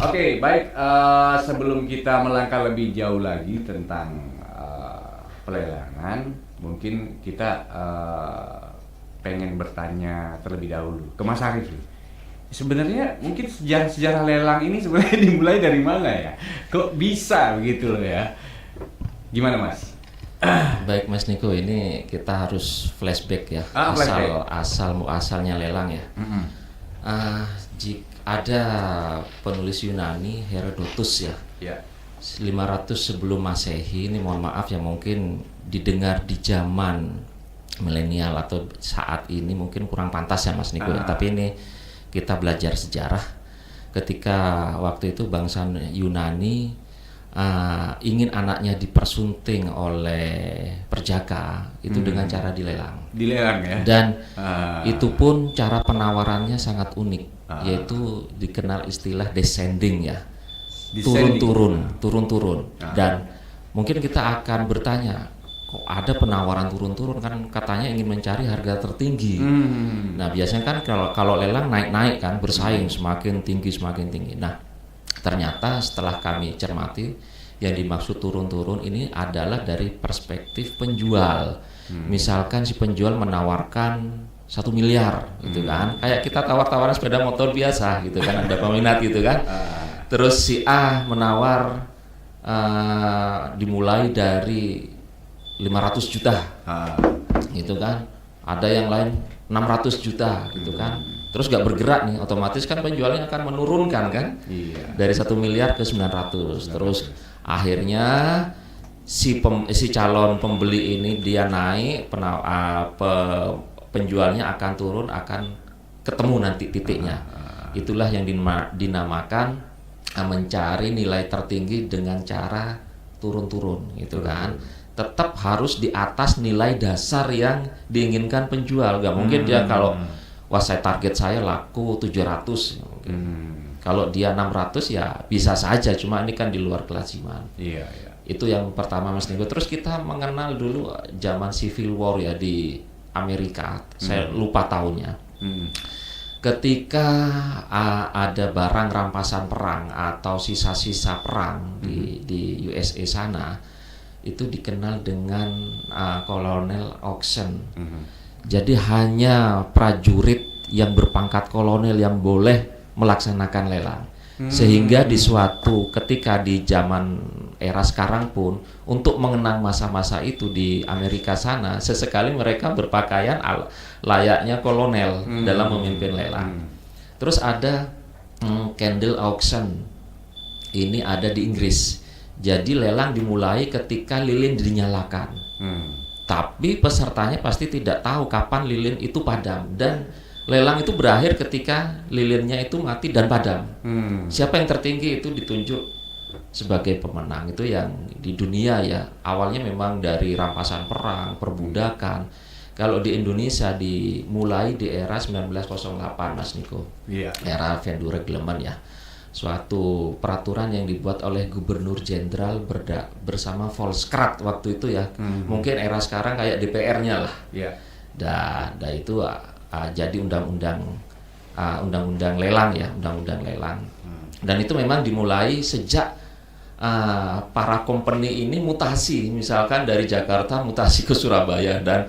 Oke, baik, sebelum kita melangkah lebih jauh lagi tentang pelelangan, mungkin kita pengen bertanya terlebih dahulu ke Mas Arif. Sebenarnya mungkin sejarah lelang ini sebenarnya dimulai dari mana ya? Kok bisa begitu loh ya? Gimana Mas?
Baik Mas Niko, ini kita harus flashback ya, asalnya lelang ya. Jika ada penulis Yunani Herodotus ya, 500 sebelum Masehi, ini mohon maaf ya mungkin didengar di zaman milenial atau saat ini mungkin kurang pantas ya Mas Niko ya. Tapi ini kita belajar sejarah ketika waktu itu bangsa Yunani ingin anaknya dipersunting oleh perjaka itu dengan cara dilelang.
Dilelang ya.
Dan itu pun cara penawarannya sangat unik, yaitu dikenal istilah descending ya. Turun-turun. Dan mungkin kita akan bertanya, kok ada penawaran turun-turun, kan katanya ingin mencari harga tertinggi. Nah, biasanya kan kalau lelang naik-naik kan, bersaing semakin tinggi. Nah, ternyata setelah kami cermati, yang dimaksud turun-turun ini adalah dari perspektif penjual. Misalkan si penjual menawarkan 1 miliar gitu kan, kayak kita tawar-tawaran sepeda motor biasa gitu kan, ada peminat gitu kan. Terus si A menawar dimulai dari 500 juta gitu kan, ada yang lain 600 juta gitu kan. Terus gak bergerak nih, otomatis kan penjualnya akan menurunkan kan, dari 1 miliar ke 900. Terus akhirnya si calon pembeli ini dia naik, penjualnya akan turun, akan ketemu nanti titiknya. Itulah yang dinamakan mencari nilai tertinggi dengan cara turun-turun gitu kan. Tetap harus di atas nilai dasar yang diinginkan penjual. Gak mungkin dia kalau wah saya target saya laku 700 kalau dia 600 ya bisa saja, cuma ini kan di luar kelaziman. Itu yang pertama Mas Niko. Terus kita mengenal dulu zaman Civil War ya di Amerika, saya lupa tahunnya. Ketika ada barang rampasan perang atau sisa-sisa perang di USA sana, itu dikenal dengan colonel auction. Jadi hanya prajurit yang berpangkat kolonel yang boleh melaksanakan lelang. Sehingga di suatu ketika di zaman era sekarang pun, untuk mengenang masa-masa itu di Amerika sana, sesekali mereka berpakaian layaknya kolonel dalam memimpin lelang. Terus ada candle auction, ini ada di Inggris. Jadi lelang dimulai ketika lilin dinyalakan. Tapi pesertanya pasti tidak tahu kapan lilin itu padam, dan lelang itu berakhir ketika lilinnya itu mati dan padam. Siapa yang tertinggi itu ditunjuk sebagai pemenang. Itu yang di dunia ya. Awalnya memang dari rampasan perang, perbudakan. Kalau di Indonesia dimulai di era 1908 Mas Niko. Era Vendu Reglement ya. Suatu peraturan yang dibuat oleh Gubernur Jenderal bersama Volkskrant waktu itu ya. Mungkin era sekarang kayak DPR-nya lah. Dan itu jadi undang-undang lelang ya, undang-undang lelang. Dan itu memang dimulai sejak para company ini mutasi, misalkan dari Jakarta mutasi ke Surabaya, dan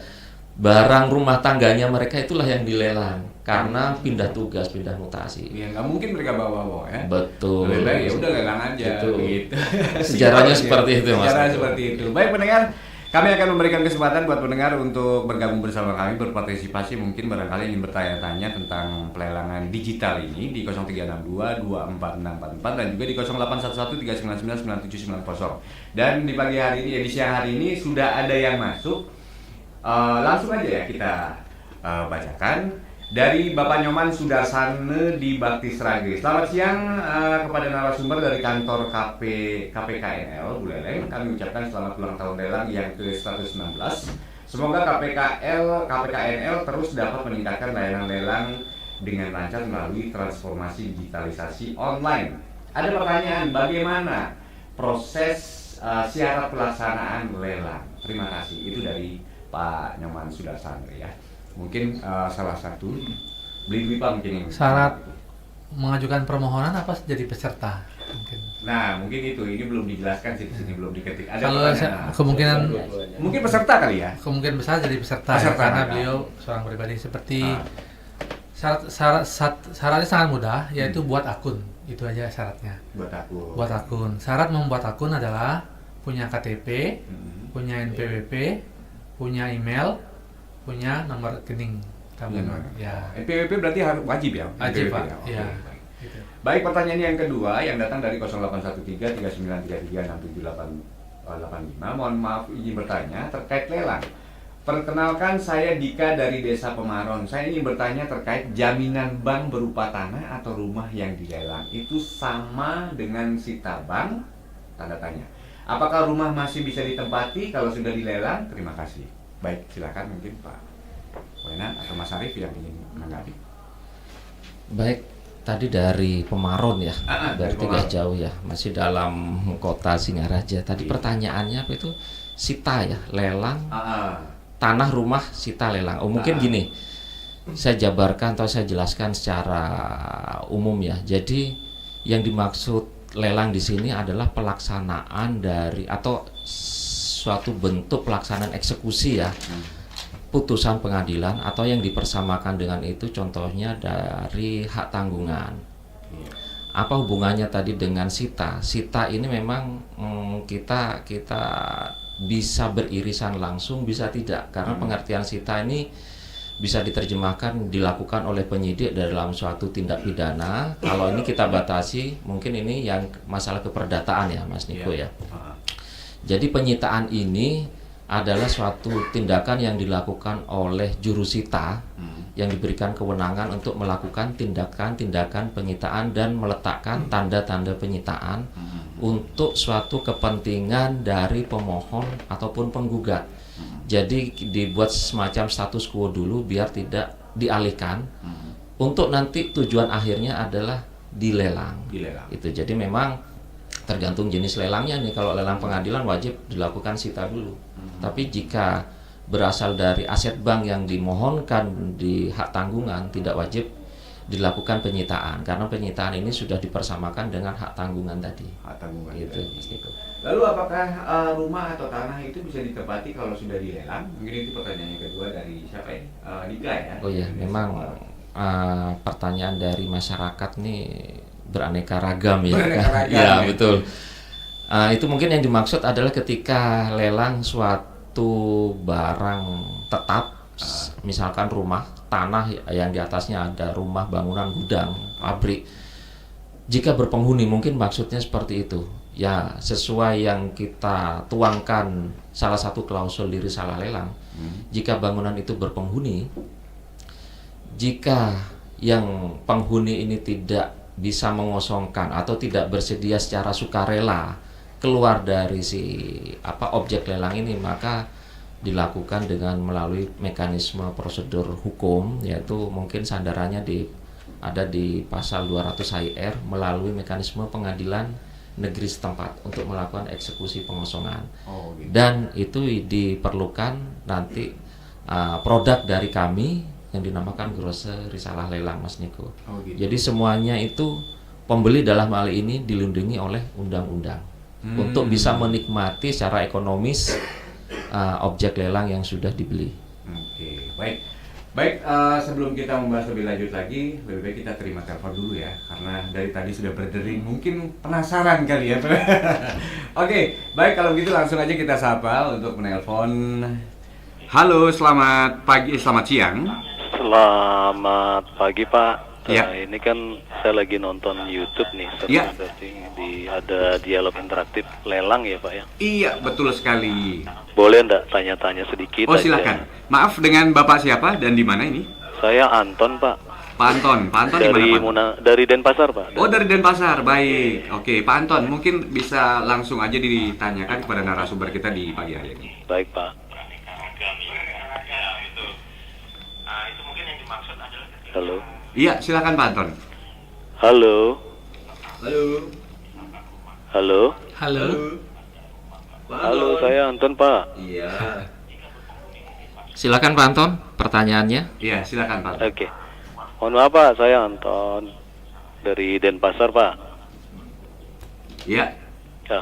barang rumah tangganya mereka itulah yang dilelang karena pindah tugas, pindah mutasi.
Ya nggak mungkin mereka bawa ya.
Betul.
Ya udah lelang aja. Gitu.
Sejarahnya seperti itu Mas.
Sejarah seperti itu. Baik pendengar, kami akan memberikan kesempatan buat pendengar untuk bergabung bersama kami, berpartisipasi, mungkin barangkali ingin bertanya-tanya tentang pelelangan digital ini di 0362 24644 dan juga di 0811 399 9790. Dan di pagi hari ini, di siang hari ini sudah ada yang masuk. Langsung aja ya kita bacakan dari Bapak Nyoman Sudarsane di Bakti Srage. Selamat siang kepada narasumber dari kantor KPKNL Buleleng. Kami ucapkan selamat ulang tahun lelang yang ke-116. Semoga KPKNL terus dapat meningkatkan layanan lelang dengan lancar melalui transformasi digitalisasi online. Ada pertanyaan, bagaimana proses syarat pelaksanaan lelang? Terima kasih. Itu dari Pak Nyoman Sudarsane ya. Mungkin salah satu beli Pak mungkin
syarat mengajukan permohonan apa jadi peserta mungkin.
Nah mungkin itu, ini belum dijelaskan sih, di sini belum diketik. Ada
kalau kemungkinan
mungkin peserta kali ya,
kemungkinan besar jadi peserta ya, karena beliau seorang pribadi. Seperti syaratnya sangat mudah, yaitu buat akun. Itu aja syaratnya.
Buat akun.
Syarat membuat akun adalah punya KTP, punya NPWP, punya email, punya nomor rekening tabungan. Ya.
NPWP berarti harus wajib ya?
Wajib,
NPWP
Pak.
ya. Oke,
Ya.
baik.
Gitu.
Baik, pertanyaan yang kedua yang datang dari 081339336785. Mohon maaf izin bertanya terkait lelang. Perkenalkan, saya Dika dari Desa Pemaron. Saya ingin bertanya terkait jaminan bank berupa tanah atau rumah yang dilelang. Itu sama dengan sita bank? Tanda tanya. Apakah rumah masih bisa ditempati kalau sudah dilelang? Terima kasih. Baik, silakan mungkin Pak Wenan atau Mas Arief yang ingin menanggapi.
Baik, tadi dari Pemaron ya, berarti nggak jauh ya, masih dalam kota Singaraja. Tadi pertanyaannya apa itu? Sita ya, lelang, tanah rumah sita lelang. Oh mungkin gini, saya jabarkan atau saya jelaskan secara umum ya. Jadi yang dimaksud lelang di sini adalah pelaksanaan dari atau suatu bentuk pelaksanaan eksekusi ya. Putusan pengadilan atau yang dipersamakan dengan itu contohnya dari hak tanggungan. Apa hubungannya tadi dengan sita? Sita ini memang kita bisa beririsan langsung, bisa tidak, karena pengertian sita ini bisa diterjemahkan dilakukan oleh penyidik dalam suatu tindak pidana. Kalau ini kita batasi, mungkin ini yang masalah keperdataan ya Mas Niko ya. Jadi penyitaan ini adalah suatu tindakan yang dilakukan oleh jurusita yang diberikan kewenangan untuk melakukan tindakan-tindakan penyitaan dan meletakkan tanda-tanda penyitaan untuk suatu kepentingan dari pemohon ataupun penggugat. Jadi dibuat semacam status quo dulu biar tidak dialihkan untuk nanti tujuan akhirnya adalah dilelang. Itu jadi memang tergantung jenis lelangnya nih. Kalau lelang pengadilan wajib dilakukan sita dulu. Tapi jika berasal dari aset bank yang dimohonkan di hak tanggungan tidak wajib dilakukan penyitaan karena penyitaan ini sudah dipersamakan dengan hak tanggungan tadi.
Hak tanggungan
gitu.
Lalu apakah rumah atau tanah itu bisa ditempati kalau sudah dilelang? Mungkin itu pertanyaan yang kedua dari siapa ya? Dika ya.
Oh iya, memang pertanyaan dari masyarakat nih beraneka ragam ya. Ya betul. Itu mungkin yang dimaksud adalah ketika lelang suatu barang tetap, misalkan rumah, tanah yang di atasnya ada rumah, bangunan, gudang, pabrik. Jika berpenghuni mungkin maksudnya seperti itu. Ya sesuai yang kita tuangkan salah satu klausul di risalah lelang. Jika bangunan itu berpenghuni, jika yang penghuni ini tidak bisa mengosongkan atau tidak bersedia secara sukarela keluar dari si objek lelang ini, maka dilakukan dengan melalui mekanisme prosedur hukum, yaitu mungkin sandarannya ada di pasal 200 HIR melalui mekanisme pengadilan negeri setempat untuk melakukan eksekusi pengosongan. Dan itu diperlukan nanti produk dari kami yang dinamakan grose risalah lelang Mas Niko. Jadi semuanya itu pembeli dalam hal ini dilindungi oleh undang-undang untuk bisa menikmati secara ekonomis objek lelang yang sudah dibeli.
Oke, baik. Sebelum kita membahas lebih lanjut lagi, lebih baik kita terima telepon dulu ya, karena dari tadi sudah berdering, mungkin penasaran kali ya. Oke, baik kalau gitu langsung aja kita sapa untuk menelpon. Halo, selamat pagi, selamat siang.
Selamat pagi Pak.
Ya.
Ini kan saya lagi nonton YouTube nih,
Ya.
ada dialog interaktif lelang ya Pak ya.
Iya, betul sekali.
Boleh ndak tanya-tanya sedikit?
Oh
aja?
silakan. Maaf, dengan Bapak siapa dan di mana ini?
Saya Anton Pak.
Pak Anton di
Dari
mana Pak?
dari Denpasar Pak.
Oh dari Denpasar, baik. Oke, Pak Anton mungkin bisa langsung aja ditanyakan kepada narasumber kita di pagi hari ini.
Baik Pak. Halo.
Iya, silakan Pak Anton.
Halo.
Halo.
Halo.
Halo.
Halo, saya Anton Pak.
Iya.
Silakan Pak Anton, pertanyaannya.
Iya, silakan Pak.
Oke. Mohon maaf Pak, saya Anton dari Denpasar Pak.
Iya.
Ya.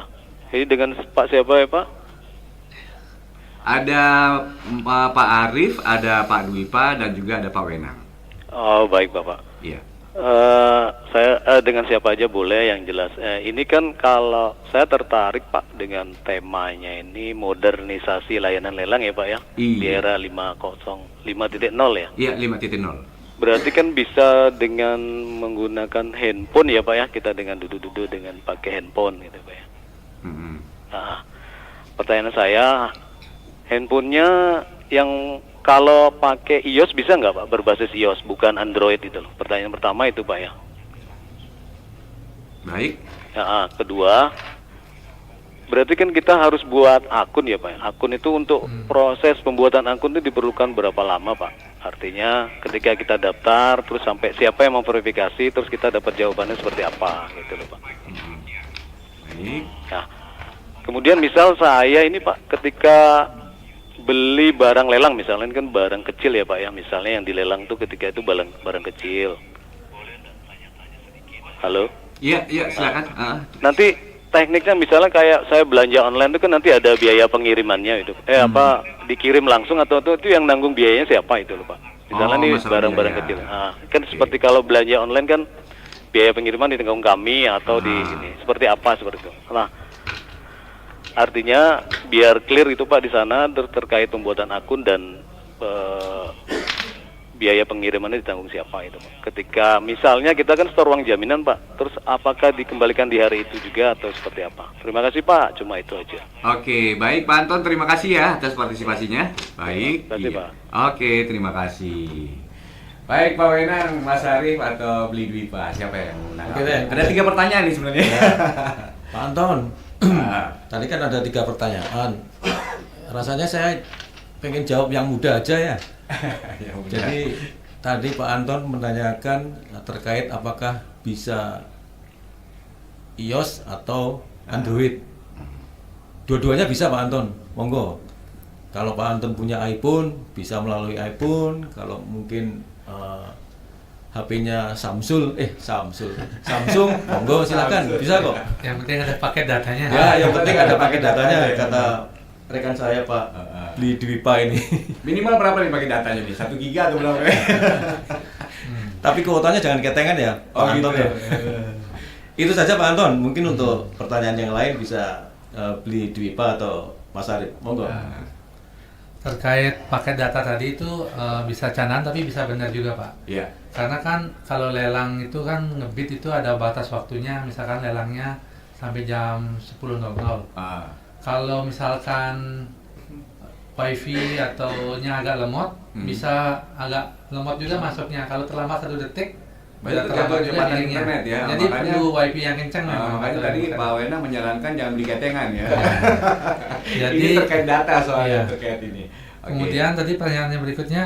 Ini dengan Pak siapa ya Pak?
Ada Pak Arief, ada Pak Dwipa dan juga ada Pak Wenang.
Oh baik Bapak.
Iya.
Saya dengan siapa aja boleh, yang jelas. Ini kan kalau saya tertarik Pak dengan temanya ini modernisasi layanan lelang ya Pak ya.
Iya.
Di era 5.0 ya.
Iya, 5.0.
Berarti kan bisa dengan menggunakan handphone ya Pak ya. Kita dengan duduk-duduk dengan pakai handphone gitu Pak ya. Nah, pertanyaan saya, handphonenya yang kalau pakai iOS bisa nggak Pak, berbasis iOS bukan Android itu loh. Pertanyaan pertama itu Pak ya.
Baik.
Nah, kedua, berarti kan kita harus buat akun ya Pak. Akun itu untuk proses pembuatan akun itu diperlukan berapa lama Pak? Artinya ketika kita daftar, terus sampai siapa yang memverifikasi, terus kita dapat jawabannya seperti apa gitu loh Pak.
Baik.
Nah, kemudian misal saya ini Pak, ketika beli barang lelang misalnya kan barang kecil ya Pak ya, misalnya yang dilelang tuh ketika itu barang kecil. Halo?
Iya, silakan.
Nanti tekniknya misalnya kayak saya belanja online itu kan nanti ada biaya pengirimannya itu. Dikirim langsung atau itu yang nanggung biayanya siapa itu loh Pak? Misalnya nih barang-barang kecil. Kan seperti kalau belanja online kan biaya pengiriman ditanggung kami atau di ini. Seperti apa seperti itu. Nah, artinya biar clear itu Pak di sana terkait pembuatan akun dan biaya pengirimannya ditanggung siapa itu Pak. Ketika misalnya kita kan store uang jaminan Pak, terus apakah dikembalikan di hari itu juga atau seperti apa? Terima kasih Pak, cuma itu aja.
Oke, baik Pak Anton, terima kasih ya atas partisipasinya. Baik.
Terima kasih Pak.
Oke, terima kasih. Baik Pak Wenang, Mas Arif atau Beli Dwi Pak, siapa yang menanggapi?
Oke deh.
Ada 3 pertanyaan nih sebenarnya.
Pak Anton, tadi kan ada 3 pertanyaan. Rasanya saya pengen jawab yang mudah aja ya. Jadi tadi Pak Anton menanyakan terkait apakah bisa iOS atau Android. Dua-duanya bisa Pak Anton, monggo. Kalau Pak Anton punya iPhone, bisa melalui iPhone. Kalau mungkin HP-nya Samsung, monggo silakan, bisa kok.
Yang penting ada paket datanya.
Ya, yang penting ada paket datanya, kata rekan saya Pak Beli Dwipa ini.
Minimal berapa nih pakai datanya nih? 1 giga atau berapa?
Tapi kuotanya jangan ketengan ya, Pak Anton
gitu.
ya. Itu saja Pak Anton. Mungkin untuk pertanyaan yang lain bisa Beli Dwipa atau Mas Arif, monggo.
Terkait paket data tadi itu bisa candaan tapi bisa benar juga Pak.
Iya.
Karena kan kalau lelang itu kan ngebit itu ada batas waktunya, misalkan lelangnya sampai jam 10.00. Kalau misalkan wifi atau nya agak lemot, bisa agak lemot juga masuknya. Kalau terlambat 1 detik, udah terlambat juga link-nya.
Internet ya.
Jadi
makanya,
perlu wifi yang kencang memang.
Makanya tadi Pak Wenang menyarankan jangan beli ketengan ya.
Jadi
ini terkait data soalnya terkait ini.
Kemudian tadi pertanyaannya berikutnya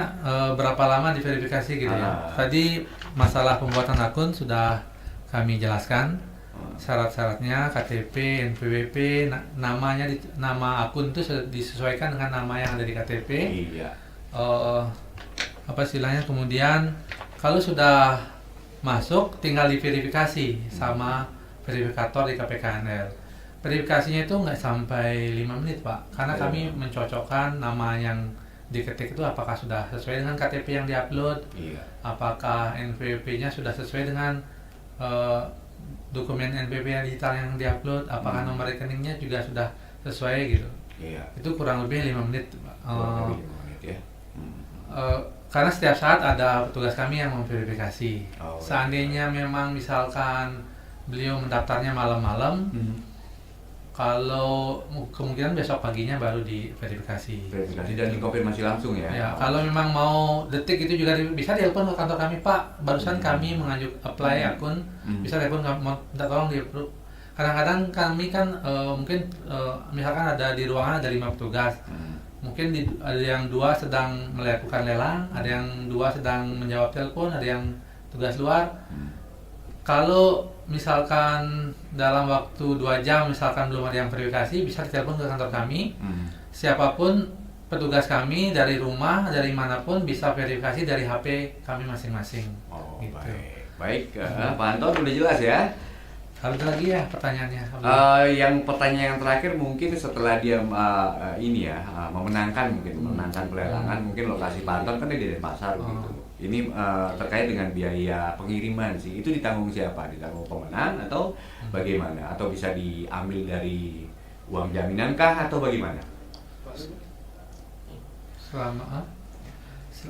berapa lama diverifikasi gitu ya. Tadi masalah pembuatan akun sudah kami jelaskan. Syarat-syaratnya KTP, NPWP, nama akun itu disesuaikan dengan nama yang ada di KTP.
Iya.
Apa istilahnya, kemudian kalau sudah masuk tinggal diverifikasi sama verifikator di KPKNL. Verifikasinya itu nggak sampai 5 menit Pak, karena kami mencocokkan nama yang diketik itu apakah sudah sesuai dengan KTP yang diupload, apakah NPWP-nya sudah sesuai dengan dokumen NPWP yang digital yang diupload, apakah nomor rekeningnya juga sudah sesuai gitu. Itu kurang lebih 5 menit Pak. Karena setiap saat ada petugas kami yang memverifikasi. Seandainya memang misalkan beliau mendaftarnya malam-malam, kalau kemungkinan besok paginya baru diverifikasi.
Verifikasi dan dikonfirmasi langsung ya.
Ya, kalau memang mau detik itu juga bisa telepon ke kantor kami, Pak. Barusan kami mengajuk apply akun, bisa telepon mau minta tolong di approve. Kadang-kadang kami kan mungkin misalkan ada di ruangan ada 5 petugas. Mungkin ada yang 2 sedang melakukan lelang, ada yang 2 sedang menjawab telepon, ada yang tugas luar. Kalau misalkan dalam waktu 2 jam misalkan belum ada yang verifikasi, bisa ditelepon ke kantor kami. Siapapun petugas kami dari rumah, dari manapun bisa verifikasi dari HP kami masing-masing. Gitu.
Baik. Pak Anton udah jelas ya.
Ada lagi ya pertanyaannya?
Yang pertanyaan yang terakhir mungkin setelah dia memenangkan pelelangan, mungkin lokasi Pak Anton kan di Denpasar gitu. Ini terkait dengan biaya pengiriman sih. Itu ditanggung siapa? Ditanggung pemenang atau bagaimana? Atau bisa diambil dari uang jaminan kah atau bagaimana?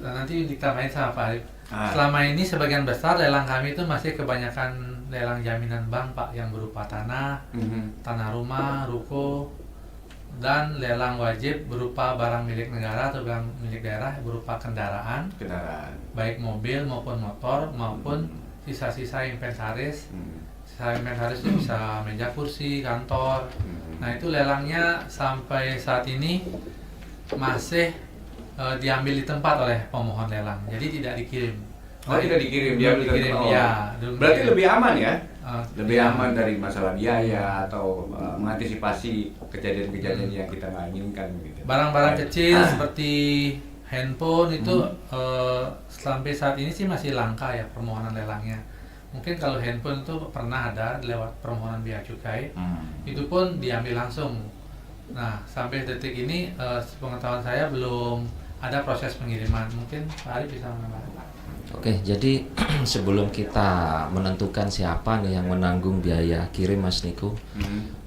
Nanti ditambahin sama Pak Arif. Selama ini sebagian besar lelang kami itu masih kebanyakan lelang jaminan bank Pak, yang berupa tanah, tanah rumah, ruko, dan lelang wajib berupa barang milik negara atau barang milik daerah berupa kendaraan, baik mobil maupun motor maupun sisa-sisa inventaris. Sisa inventaris itu bisa meja kursi, kantor. Nah itu lelangnya sampai saat ini masih diambil di tempat oleh pemohon lelang, jadi tidak dikirim.
Tidak dikirim, diambil di tempat.
Ya,
berarti lebih aman ya? Lebih aman dari masalah biaya atau mengantisipasi kejadian-kejadian yang kita nggak inginkan gitu.
Barang-barang kecil seperti handphone itu sampai saat ini sih masih langka ya permohonan lelangnya. Mungkin kalau handphone itu pernah ada lewat permohonan bea cukai, itu pun diambil langsung. Nah sampai detik ini pengetahuan saya belum ada proses pengiriman. Mungkin Pak Arif bisa menambahkan.
Oke, jadi sebelum kita menentukan siapa nih yang menanggung biaya kirim Mas Niko,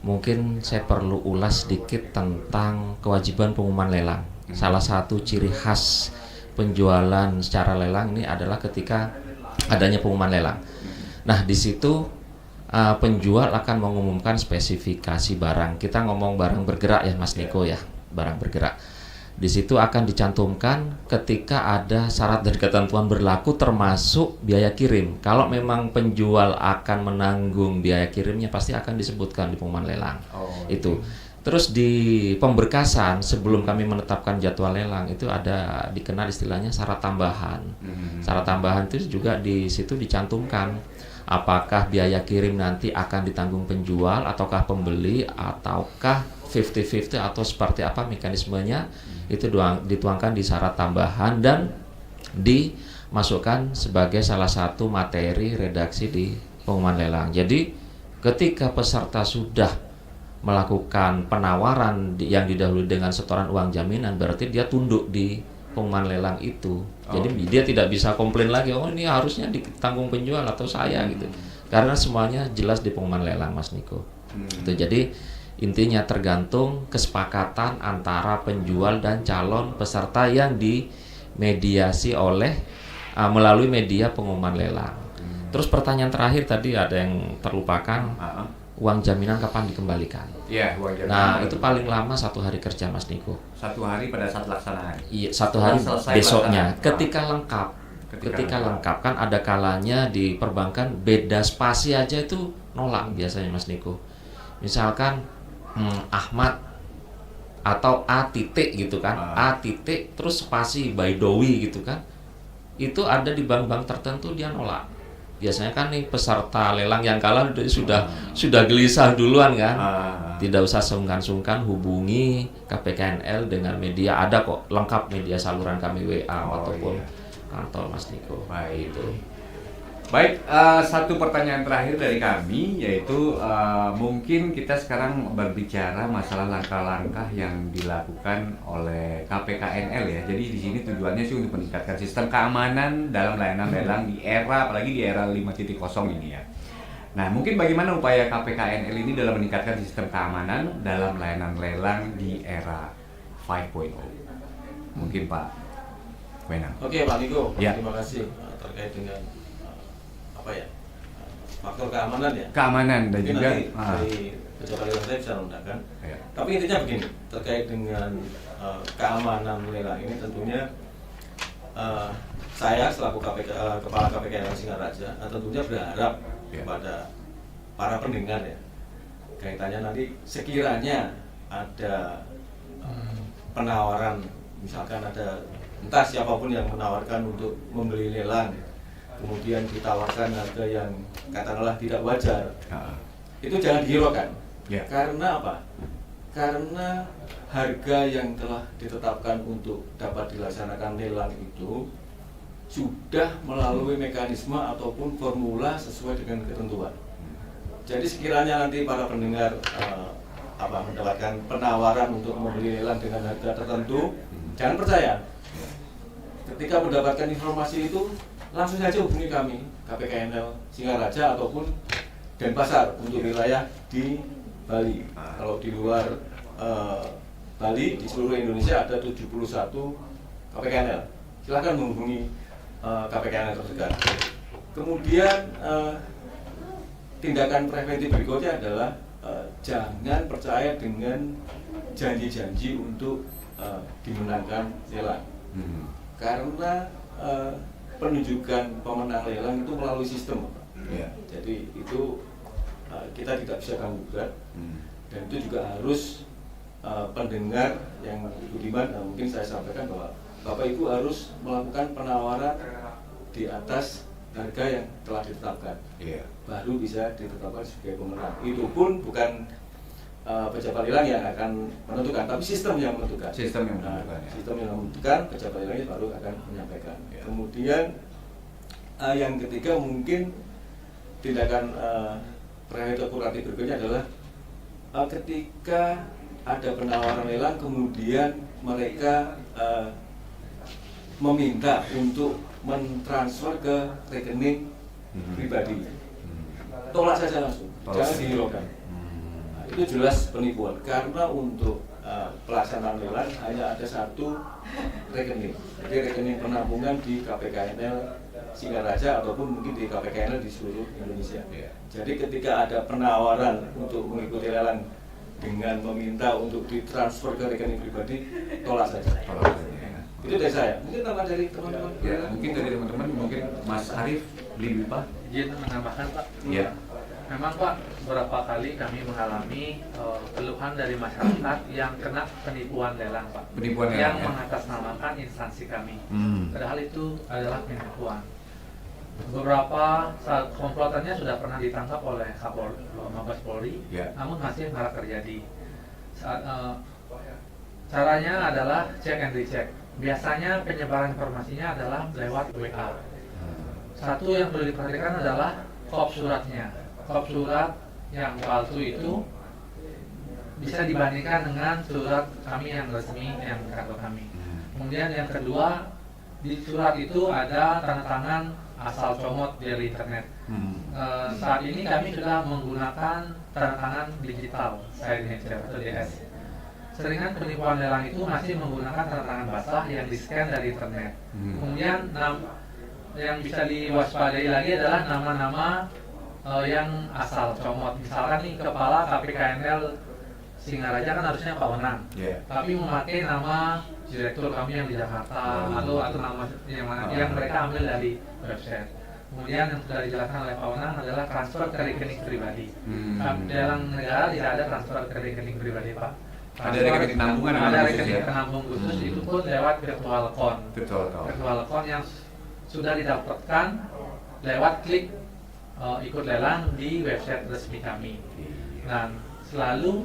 mungkin saya perlu ulas sedikit tentang kewajiban pengumuman lelang. Salah satu ciri khas penjualan secara lelang ini adalah ketika adanya pengumuman lelang. Nah, di situ penjual akan mengumumkan spesifikasi barang. Kita ngomong barang bergerak ya Mas Niko ya, barang bergerak. Di situ akan dicantumkan ketika ada syarat dan ketentuan berlaku termasuk biaya kirim. Kalau memang penjual akan menanggung biaya kirimnya pasti akan disebutkan di pengumuman lelang. Itu. Terus di pemberkasan sebelum kami menetapkan jadwal lelang itu ada dikenal istilahnya syarat tambahan. Syarat tambahan itu juga di situ dicantumkan apakah biaya kirim nanti akan ditanggung penjual ataukah pembeli ataukah 50-50 atau seperti apa mekanismenya. Itu dituangkan di syarat tambahan dan dimasukkan sebagai salah satu materi redaksi di pengumuman lelang. Jadi ketika peserta sudah melakukan penawaran yang didahului dengan setoran uang jaminan, berarti dia tunduk di pengumuman lelang itu. Jadi dia tidak bisa komplain lagi, oh ini harusnya ditanggung penjual atau saya gitu. Karena semuanya jelas di pengumuman lelang Mas Niko. Itu jadi intinya tergantung kesepakatan antara penjual dan calon peserta yang dimediasi oleh melalui media pengumuman lelang. Terus pertanyaan terakhir tadi ada yang terlupakan, uang jaminan kapan dikembalikan?
Iya, uang jaminan.
Nah itu paling lama 1 hari kerja Mas Niko.
1 hari pada saat pelaksanaan.
Iya, 1 hari besoknya. Ketika lengkap. Ketika lengkap kan ada kalanya di perbankan beda spasi aja itu nolak biasanya Mas Niko. Misalkan Ahmad atau A titik gitu kan, A titik terus spasi Baidowi gitu kan, itu ada di bank-bank tertentu dia nolak. Biasanya kan nih peserta lelang yang kalah sudah gelisah duluan kan, tidak usah sungkan-sungkan hubungi KPKNL dengan media, ada kok lengkap media saluran kami WA ataupun kantor Mas Niko.
Baik itu. Baik, satu pertanyaan terakhir dari kami yaitu mungkin kita sekarang berbicara masalah langkah-langkah yang dilakukan oleh KPKNL ya. Jadi di sini tujuannya sih untuk meningkatkan sistem keamanan dalam layanan lelang di era apalagi di era 5.0 ini ya. Nah, mungkin bagaimana upaya KPKNL ini dalam meningkatkan sistem keamanan dalam layanan lelang di era 5.0? Mungkin Pak Wenang.
Oke Pak Niko,
ya.
Terima kasih terkait dengan faktor keamanan ya.
Keamanan dan
mungkin
juga
dari pejabat lelang saya bisa menambahkan. Tapi intinya begini, terkait dengan keamanan lelang ini tentunya saya selaku kepala KPKNL Singaraja tentunya berharap kepada para pendengar ya, kaitannya nanti sekiranya ada penawaran, misalkan ada entah siapapun yang menawarkan untuk membeli lelang, kemudian ditawarkan harga yang katakanlah tidak wajar, itu jangan dihiraukan. Karena apa? Karena harga yang telah ditetapkan untuk dapat dilaksanakan lelang itu sudah melalui mekanisme ataupun formula sesuai dengan ketentuan. Jadi sekiranya nanti para pendengar mendapatkan penawaran untuk membeli lelang dengan harga tertentu, jangan percaya. ketika mendapatkan informasi itu langsung saja hubungi kami, KPKNL Singaraja ataupun Denpasar untuk wilayah di Bali. Kalau di luar Bali, di seluruh Indonesia ada 71 KPKNL. Silakan menghubungi KPKNL terdekat. Kemudian tindakan preventif berikutnya adalah jangan percaya dengan janji-janji untuk dimenangkan lelang. Karena penunjukan pemenang lelang itu melalui sistem. Jadi itu kita tidak bisa ganggu gugat, dan itu juga harus pendengar yang budiman, mungkin saya sampaikan bahwa Bapak Ibu harus melakukan penawaran di atas harga yang telah ditetapkan, baru bisa ditetapkan sebagai pemenang. Itu pun bukan pejabat lelang yang akan menentukan, tapi sistem yang menentukan. Sistem yang menentukan, pejabat lelang baru akan menyampaikan. Kemudian yang ketiga mungkin tindakan preventif kuratif berikutnya adalah ketika ada penawaran lelang kemudian mereka meminta untuk mentransfer ke rekening pribadi, tolak saja langsung, jangan dihiraukan. Itu jelas penipuan, karena untuk pelaksanaan lelang hanya ada satu rekening, jadi rekening penampungan di KPKNL Singaraja ataupun mungkin di KPKNL di seluruh Indonesia. Jadi ketika ada penawaran untuk mengikuti lelang dengan meminta untuk ditransfer ke rekening pribadi, tolak saja. Itu dari saya. Mungkin tambah dari teman-teman.
Ya, mungkin dari teman-teman, mungkin Mas Arief beli Pak.
Izin menambahkan Pak.
Iya.
Memang Pak, beberapa kali kami mengalami keluhan dari masyarakat yang kena penipuan lelang Pak.
Penipuan lelang,
yang
ya?
mengatasnamakan instansi kami. Padahal itu adalah penipuan. Beberapa saat komplotannya sudah pernah ditangkap oleh Mabes Polri, namun masih marak terjadi. Caranya adalah check and recheck. Biasanya penyebaran informasinya adalah lewat WA. Satu yang perlu diperhatikan adalah kop suratnya. Kop surat yang palsu itu bisa dibandingkan dengan surat kami yang resmi, yang kantor kami. Kemudian yang kedua, di surat itu ada tanda tangan asal comot dari internet. Saat ini kami sudah menggunakan tanda tangan digital, signature atau DS. Seringan penipuan lelang itu masih menggunakan tanda tangan basah yang di-scan dari internet. Kemudian yang bisa diwaspadai lagi adalah nama-nama yang asal comot. Misalkan nih kepala KPKNL Singaraja kan harusnya Pak Wenang, tapi memakai nama direktur kami yang di Jakarta atau nama yang mereka ambil dari website. Kemudian yang sudah dijelaskan oleh Pak Wenang adalah transfer ke rekening pribadi. Dalam negara tidak ada transfer ke rekening pribadi Pak.
Ada rekening penampungan,
ada rekening penambung khusus, itu pun lewat virtual account. Virtual account yang sudah didapatkan lewat klik ikut lelang di website resmi kami. Dan selalu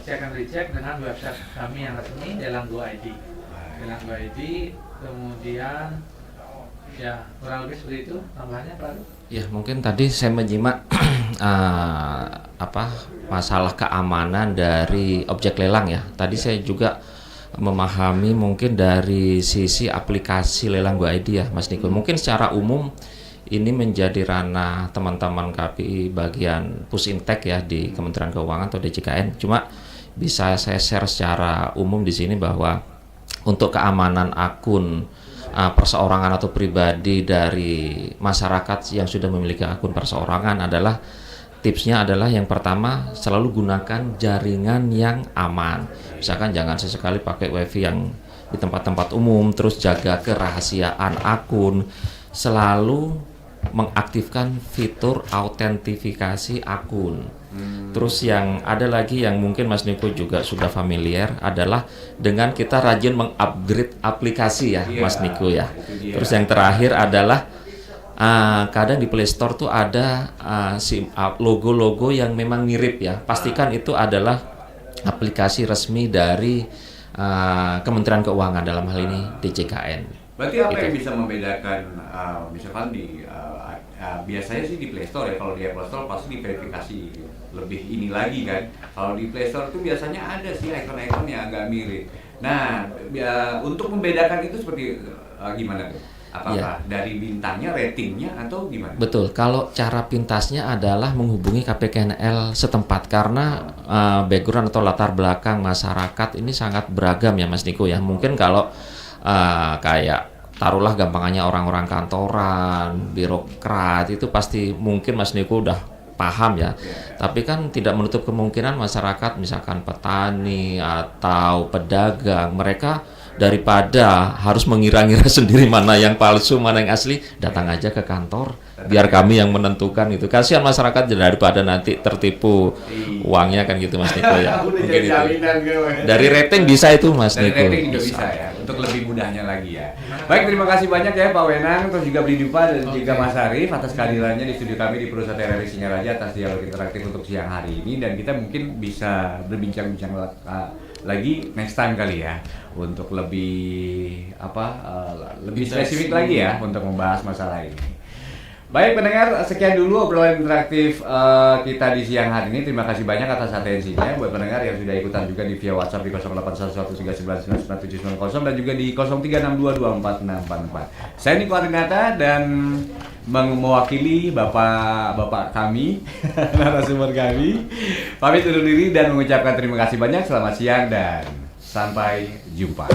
check and recheck dengan website kami yang resmi, Lelang.go.id. Lelang.go.id, kemudian ya kurang lebih seperti itu tambahannya Pak.
Ya mungkin tadi saya menyimak masalah keamanan dari objek lelang ya. Tadi saya juga memahami mungkin dari sisi aplikasi Lelang.go.id ya Mas Niko. Mungkin secara umum ini menjadi ranah teman-teman KPI bagian Pusintek ya di Kementerian Keuangan atau DJKN. Cuma bisa saya share secara umum di sini bahwa untuk keamanan akun perseorangan atau pribadi dari masyarakat yang sudah memiliki akun perseorangan adalah tipsnya adalah yang pertama selalu gunakan jaringan yang aman. Misalkan jangan sesekali pakai wifi yang di tempat-tempat umum, terus jaga kerahasiaan akun, selalu mengaktifkan fitur autentifikasi akun. Terus yang ada lagi yang mungkin Mas Niko juga sudah familiar adalah dengan kita rajin mengupgrade aplikasi ya Mas Niko ya. Terus yang terakhir adalah kadang di Play Store tuh ada logo-logo yang memang mirip ya. Pastikan itu adalah aplikasi resmi dari Kementerian Keuangan, dalam hal ini DJKN.
Berarti apa yang bisa membedakan misalkan di biasanya sih di Play Store ya, kalau di Apple Store pasti diverifikasi lebih ini lagi kan. Kalau di Play Store itu biasanya ada sih ikon-ikon yang agak mirip. Nah, untuk membedakan itu seperti gimana tuh? Apakah dari bintangnya, ratingnya, atau gimana?
Betul, kalau cara pintasnya adalah menghubungi KPKNL setempat karena background atau latar belakang masyarakat ini sangat beragam ya Mas Niko ya. Mungkin kalau kayak taruhlah gampangannya orang-orang kantoran, birokrat itu pasti mungkin Mas Niko udah paham ya. Tapi kan tidak menutup kemungkinan masyarakat misalkan petani atau pedagang, mereka daripada harus mengira-ngira sendiri mana yang palsu, mana yang asli, datang aja ke kantor biar kami yang menentukan itu. Kasihan masyarakat daripada nanti tertipu uangnya kan gitu Mas Niko ya. Mungkin itu. Dari rating bisa itu Mas Niko.
Dari rating juga bisa ya, untuk lebih mudahnya lagi ya. Baik, terima kasih banyak ya Pak Wenang, terus juga Bli Dupa dan juga Mas Arif atas kehadirannya di studio kami di Perusahaan RRI Singaraja atas dialog interaktif untuk siang hari ini, dan kita mungkin bisa berbincang-bincang lagi next time kali ya, untuk lebih lebih spesifik lagi ya untuk membahas masalah ini. Baik pendengar, sekian dulu obrolan interaktif kita di siang hari ini. Terima kasih banyak atas atensinya buat pendengar yang sudah ikutan juga di via WhatsApp di 0811399970 dan juga di 0362244644. Saya Niko Arinata dan mewakili bapak kami, narasumber kami, pamit undur diri dan mengucapkan terima kasih banyak. Selamat siang dan sampai jumpa.